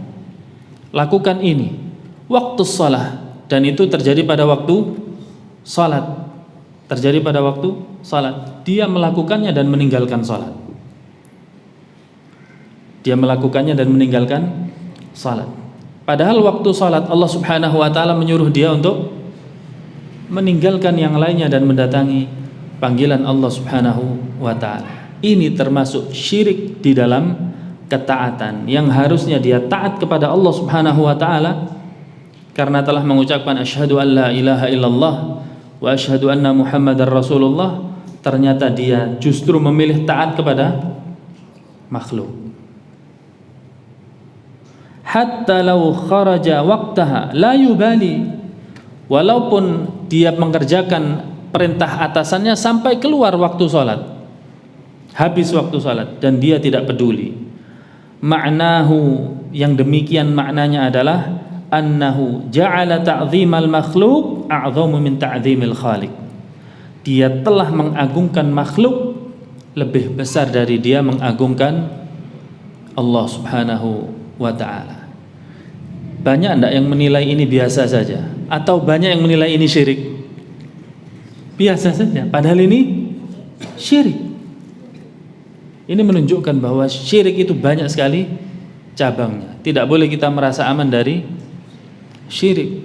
lakukan ini, waktu shalah, dan itu terjadi pada waktu salat. Terjadi pada waktu salat. Dia melakukannya dan meninggalkan salat. Dia melakukannya dan meninggalkan salat. Padahal waktu salat Allah Subhanahu wa taala menyuruh dia untuk meninggalkan yang lainnya dan mendatangi panggilan Allah Subhanahu wa taala. Ini termasuk syirik di dalam ketaatan yang harusnya dia taat kepada Allah Subhanahu wa taala karena telah mengucapkan asyhadu an la ilaha illallah wa asyhadu anna Muhammadar Rasulullah, ternyata dia justru memilih taat kepada makhluk. Hatta law kharaja waqtaha la yubali, walaupun dia mengerjakan perintah atasannya sampai keluar waktu salat, habis waktu salat, dan dia tidak peduli. Ma'nahu, yang demikian maknanya adalah annahu ja'ala ta'zimal makhluq a'zamu min ta'zimil khaliq. dia telah mengagungkan makhluk lebih besar dari dia mengagungkan Allah Subhanahu wa ta'ala. Banyak enggak yang menilai ini biasa saja, atau banyak yang menilai ini syirik? Biasa saja, padahal ini syirik. Ini menunjukkan bahwa syirik itu banyak sekali cabangnya. Tidak boleh kita merasa aman dari syirik.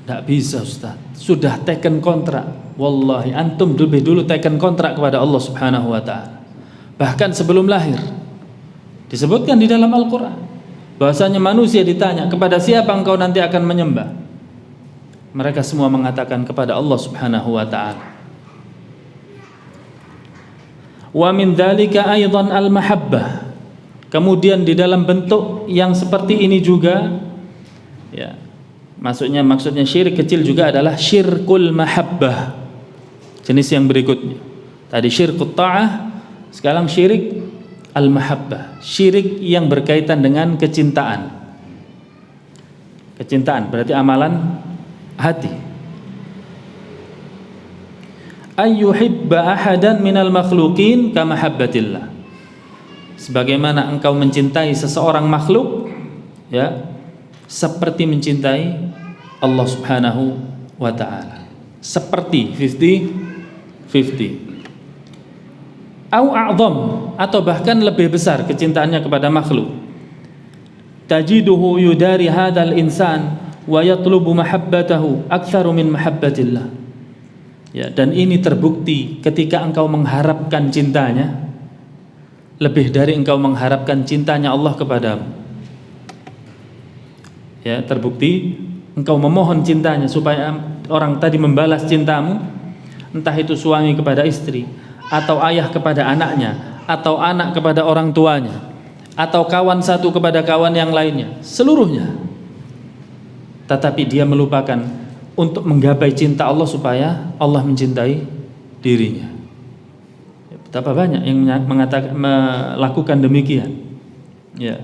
Tidak bisa, Ustaz. Sudah taken kontrak. Wallahi antum lebih dulu taken kontrak kepada Allah Subhanahu wa ta'ala. Bahkan sebelum lahir. Disebutkan di dalam Al-Quran bahwasanya manusia ditanya, kepada siapa engkau nanti akan menyembah? Mereka semua mengatakan kepada Allah Subhanahu wa ta'ala. Wa min dzalika aidan al-mahabbah. Kemudian di dalam bentuk yang seperti ini juga, ya, maksudnya syirik kecil juga adalah syirkul mahabbah. Jenis yang berikutnya. Tadi syirkut ta'ah, sekarang syirik al-mahabbah. Syirik yang berkaitan dengan kecintaan. Kecintaan berarti amalan hati. Ayyuhibba ahadan minal makhluqin kama habbatillah. Sebagaimana engkau mencintai seseorang makhluk, ya, seperti mencintai Allah Subhanahu wa ta'ala. Seperti 50-50. Au a'zam, atau bahkan lebih besar kecintaannya kepada makhluk. Tajiduhu yudari hadzal insan wa yatlubu mahabbatahu aktsaru min mahabbatillah. Ya, dan ini terbukti ketika engkau mengharapkan cintanya lebih dari engkau mengharapkan cintanya Allah kepadamu. Ya, terbukti engkau memohon cintanya supaya orang tadi membalas cintamu, entah itu suami kepada istri, atau ayah kepada anaknya, atau anak kepada orang tuanya, atau kawan satu kepada kawan yang lainnya, seluruhnya. Tetapi dia melupakan untuk menggapai cinta Allah supaya Allah mencintai dirinya. Betapa banyak yang melakukan demikian. Ya.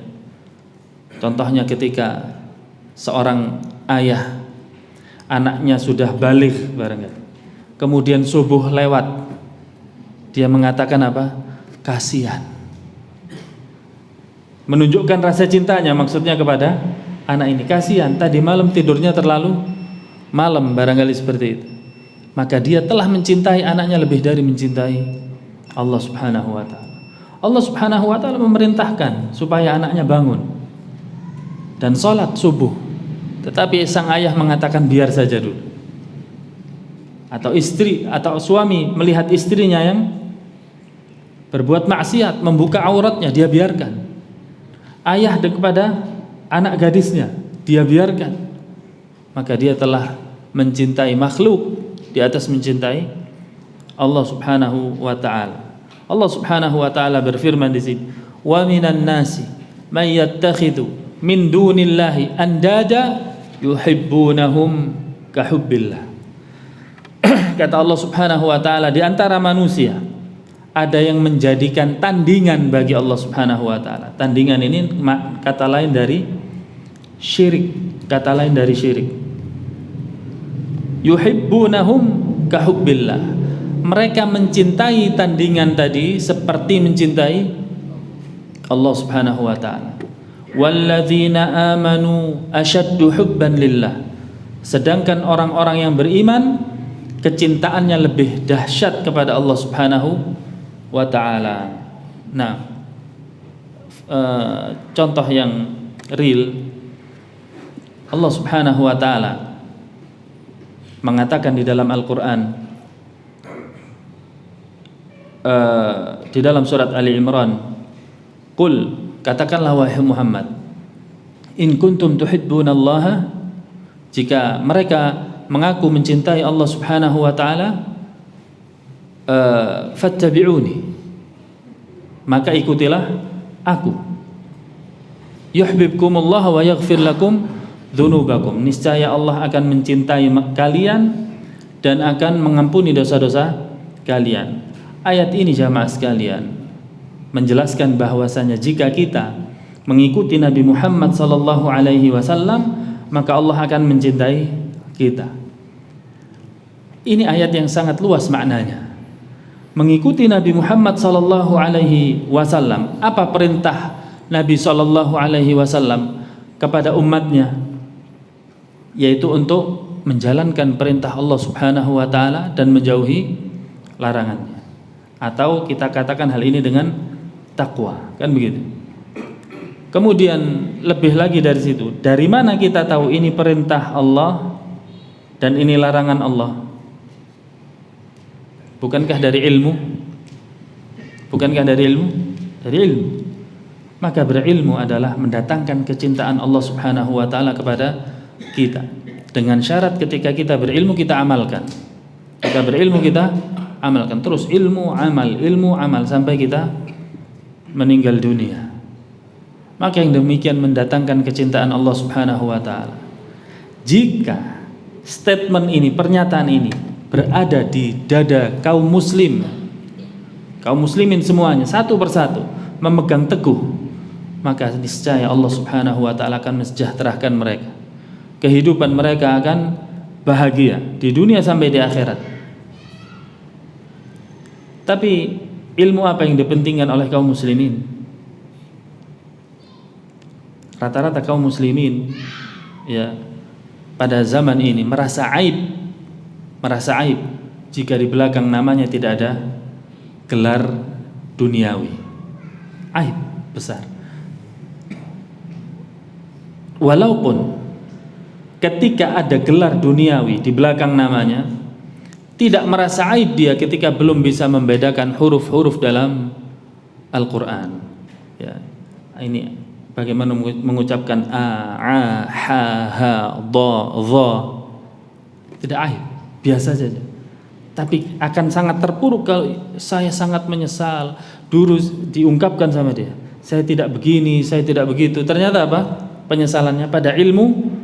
Contohnya ketika seorang ayah anaknya sudah baligh barangkali, kemudian subuh lewat, dia mengatakan apa? Kasihan. Menunjukkan rasa cintanya maksudnya kepada anak ini. Kasihan, tadi malam tidurnya terlalu malam barangkali seperti itu. Maka dia telah mencintai anaknya lebih dari mencintai Allah Subhanahu wa ta'ala. Allah Subhanahu wa ta'ala memerintahkan supaya anaknya bangun dan sholat subuh, tetapi sang ayah mengatakan biar saja dulu. Atau istri atau suami melihat istrinya yang berbuat maksiat, membuka auratnya, dia biarkan. Ayah kepada anak gadisnya, dia biarkan. Maka dia telah mencintai makhluk di atas mencintai Allah Subhanahu wa ta'ala. Allah Subhanahu wa ta'ala berfirman di sini, "Wa minan nasi may yattakhidhu min dunillahi andada yuhibbunahum kahubbillah." Kata Allah Subhanahu wa ta'ala, di antara manusia ada yang menjadikan tandingan bagi Allah Subhanahu wa ta'ala. Tandingan ini kata lain dari syirik, kata lain dari syirik. Yuhibbunahum kahubbillah. Mereka mencintai tandingan tadi seperti mencintai Allah Subhanahu wa ta'ala. Walladzina amanu asyaddu hubban lillah. Sedangkan orang-orang yang beriman kecintaannya lebih dahsyat kepada Allah Subhanahu wa ta'ala. Nah, contoh yang real, Allah Subhanahu wa ta'ala mengatakan di dalam Al-Quran, di dalam surat Ali Imran, "Qul," katakanlah wahai Muhammad, "in kuntum tuhibbunallaha," jika mereka mengaku mencintai Allah Subhanahu wa ta'ala, fattabi'uni, maka ikutilah aku. Yuhibbukumullah wa yaghfir lakum dzunubakum. Niscaya Allah akan mencintai kalian dan akan mengampuni dosa-dosa kalian. Ayat ini jamaah sekalian menjelaskan bahwasanya jika kita mengikuti Nabi Muhammad sallallahu alaihi wasallam, maka Allah akan mencintai kita. Ini ayat yang sangat luas maknanya. Mengikuti Nabi Muhammad sallallahu alaihi wasallam. Apa perintah Nabi sallallahu alaihi wasallam kepada umatnya? Yaitu untuk menjalankan perintah Allah Subhanahu wa taala dan menjauhi larangannya. Atau kita katakan hal ini dengan takwa, kan begitu. Kemudian lebih lagi dari situ, dari mana kita tahu ini perintah Allah dan ini larangan Allah? Bukankah dari ilmu? Bukankah dari ilmu? Dari ilmu. Maka berilmu adalah mendatangkan kecintaan Allah Subhanahu wa taala kepada kita. Dengan syarat ketika kita berilmu kita amalkan. Kita berilmu kita amalkan. Terus ilmu amal sampai kita meninggal dunia. Maka yang demikian mendatangkan kecintaan Allah Subhanahu wa taala. Jika statement ini, pernyataan ini berada di dada kaum muslim, kaum muslimin semuanya satu persatu memegang teguh, maka niscaya Allah Subhanahu wa taala akan mensejahterakan mereka. Kehidupan mereka akan bahagia di dunia sampai di akhirat. Tapi ilmu apa yang dipentingkan oleh kaum muslimin? Rata-rata kaum muslimin ya pada zaman ini merasa aib jika di belakang namanya tidak ada gelar duniawi. Aib besar. Walaupun ketika ada gelar duniawi di belakang namanya, tidak merasa aib dia ketika belum bisa membedakan huruf-huruf dalam Al-Quran. Ya, ini bagaimana mengucapkan a, ha, ha, dha. Tidak aib, biasa saja. Tapi akan sangat terpuruk kalau saya sangat menyesal. Dulu diungkapkan sama dia, saya tidak begini, saya tidak begitu. Ternyata apa? Penyesalannya pada ilmu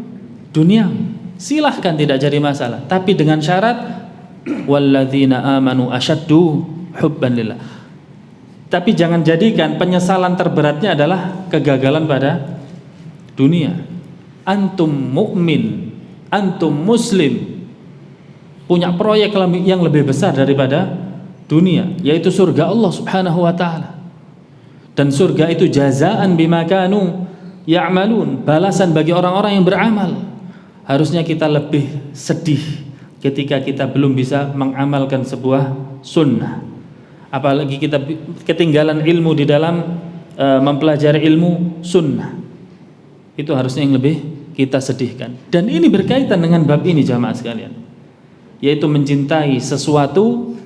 dunia. Silahkan, tidak jadi masalah. Tapi dengan syarat walladzina amanu asyaddu hubban lillah. Tapi jangan jadikan penyesalan terberatnya adalah kegagalan pada dunia. Antum mukmin, antum muslim, punya proyek yang lebih besar daripada dunia, yaitu surga Allah Subhanahu wa taala. Dan surga itu jazaan bima kanu ya'malun, balasan bagi orang-orang yang beramal. Harusnya kita lebih sedih ketika kita belum bisa mengamalkan sebuah sunnah. Apalagi kita ketinggalan ilmu di dalam mempelajari ilmu sunnah. Itu harusnya yang lebih kita sedihkan. Dan ini berkaitan dengan bab ini jamaah sekalian, yaitu mencintai sesuatu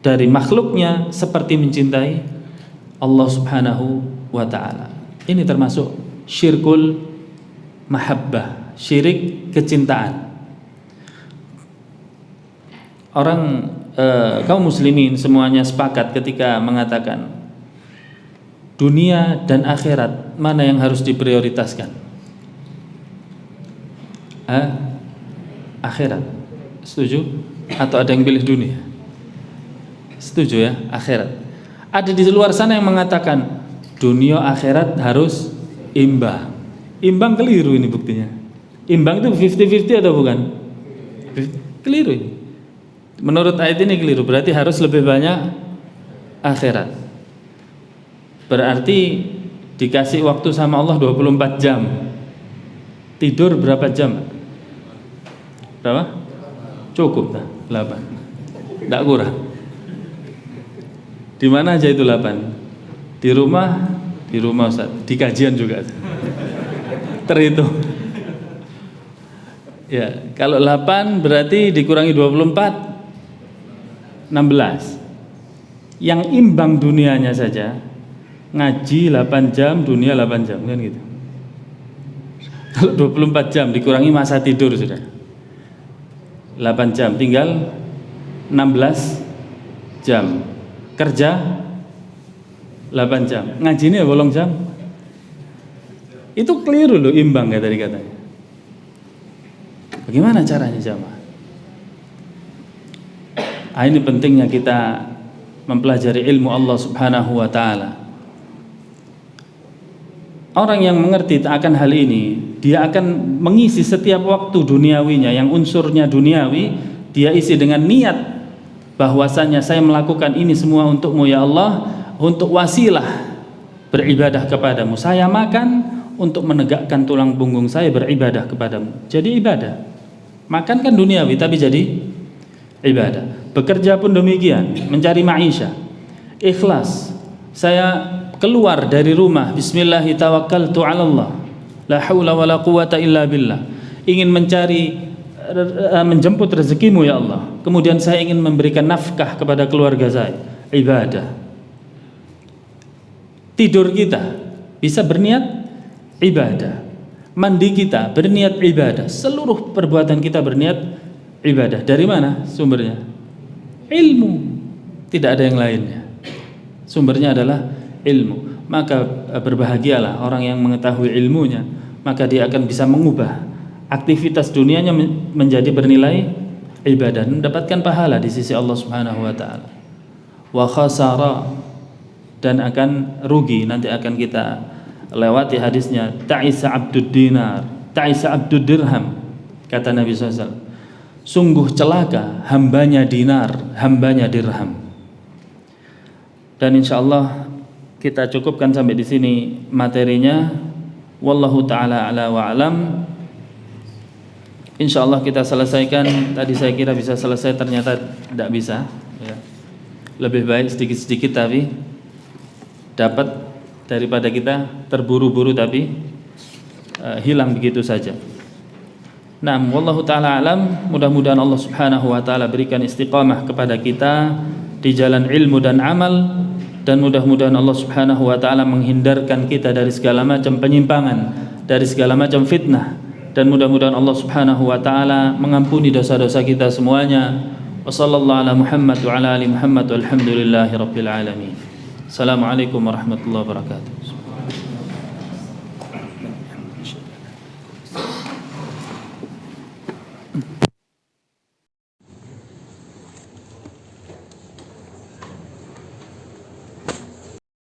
dari makhluknya seperti mencintai Allah Subhanahu wa ta'ala. Ini termasuk syirkul mahabbah, syirik kecintaan. Orang kaum muslimin semuanya sepakat ketika mengatakan dunia dan akhirat mana yang harus diprioritaskan? Akhirat. Setuju? Atau ada yang pilih dunia? Setuju ya, akhirat. Ada di luar sana yang mengatakan dunia akhirat harus imbang. Imbang keliru ini buktinya. Imbang itu 50-50 atau bukan? Keliru ini. Menurut ayat ini keliru, berarti harus lebih banyak akhirat. Berarti dikasih waktu sama Allah 24 jam. Tidur berapa jam? Berapa? Cukup tak? 8. Tidak kurang. Di mana aja itu 8? Di rumah Ustaz. Di kajian juga. Terhitung. Ya, kalau 8 berarti dikurangi 24, 16. Yang imbang dunianya saja ngaji 8 jam, dunia 8 jam kan gitu. Kalau 24 jam dikurangi masa tidur sudah 8 jam, tinggal 16 jam. Kerja 8 jam, ngajinya bolong jam. Itu keliru loh, imbang ya tadi katanya. Bagaimana caranya jamaah? Ini pentingnya kita mempelajari ilmu Allah Subhanahu wa ta'ala. orang yang mengerti akan hal ini, dia akan mengisi setiap waktu duniawinya yang unsurnya duniawi, dia isi dengan niat bahwasanya saya melakukan ini semua untukmu ya Allah, untuk wasilah beribadah kepadamu. Saya makan untuk menegakkan tulang punggung saya beribadah kepadamu. Jadi ibadah. Makan kan duniawi tapi jadi ibadah. Bekerja pun demikian, mencari maisha. Ikhlas. Saya keluar dari rumah, bismillahi tawakkaltu 'ala Allah. La haula wala quwata illa billah. Ingin menjemput rezekimu ya Allah. Kemudian saya ingin memberikan nafkah kepada keluarga saya. Ibadah. Tidur kita bisa berniat ibadah. Mandi kita berniat ibadah. Seluruh perbuatan kita berniat ibadah. Dari mana sumbernya? Ilmu. Tidak ada yang lainnya. Sumbernya adalah ilmu. Maka berbahagialah orang yang mengetahui ilmunya, maka dia akan bisa mengubah aktivitas dunianya menjadi bernilai ibadah, mendapatkan pahala di sisi Allah Subhanahu wa taala. Wa khasara, dan akan rugi. Nanti akan kita lewati hadisnya. Ta'isa abdud dinar, ta'isa abdud dirham, kata Nabi SAW. Sungguh celaka hambanya dinar, hambanya dirham. Dan insyaallah kita cukupkan sampai di sini materinya. Wallahu taala ala wa alam. Insyaallah kita selesaikan. Tadi saya kira bisa selesai, ternyata tidak bisa ya. Lebih baik sedikit-sedikit tapi dapat daripada kita terburu-buru tapi hilang begitu saja. Nah, wallahu taala alam. Mudah-mudahan Allah Subhanahu wa taala berikan istiqamah kepada kita di jalan ilmu dan amal, dan mudah-mudahan Allah Subhanahu wa taala menghindarkan kita dari segala macam penyimpangan, dari segala macam fitnah, dan mudah-mudahan Allah Subhanahu wa taala mengampuni dosa-dosa kita semuanya. Wassallallahu ala Muhammad wa ala ali Muhammad walhamdulillahi rabbil alamin. Assalamualaikum warahmatullahi wabarakatuh.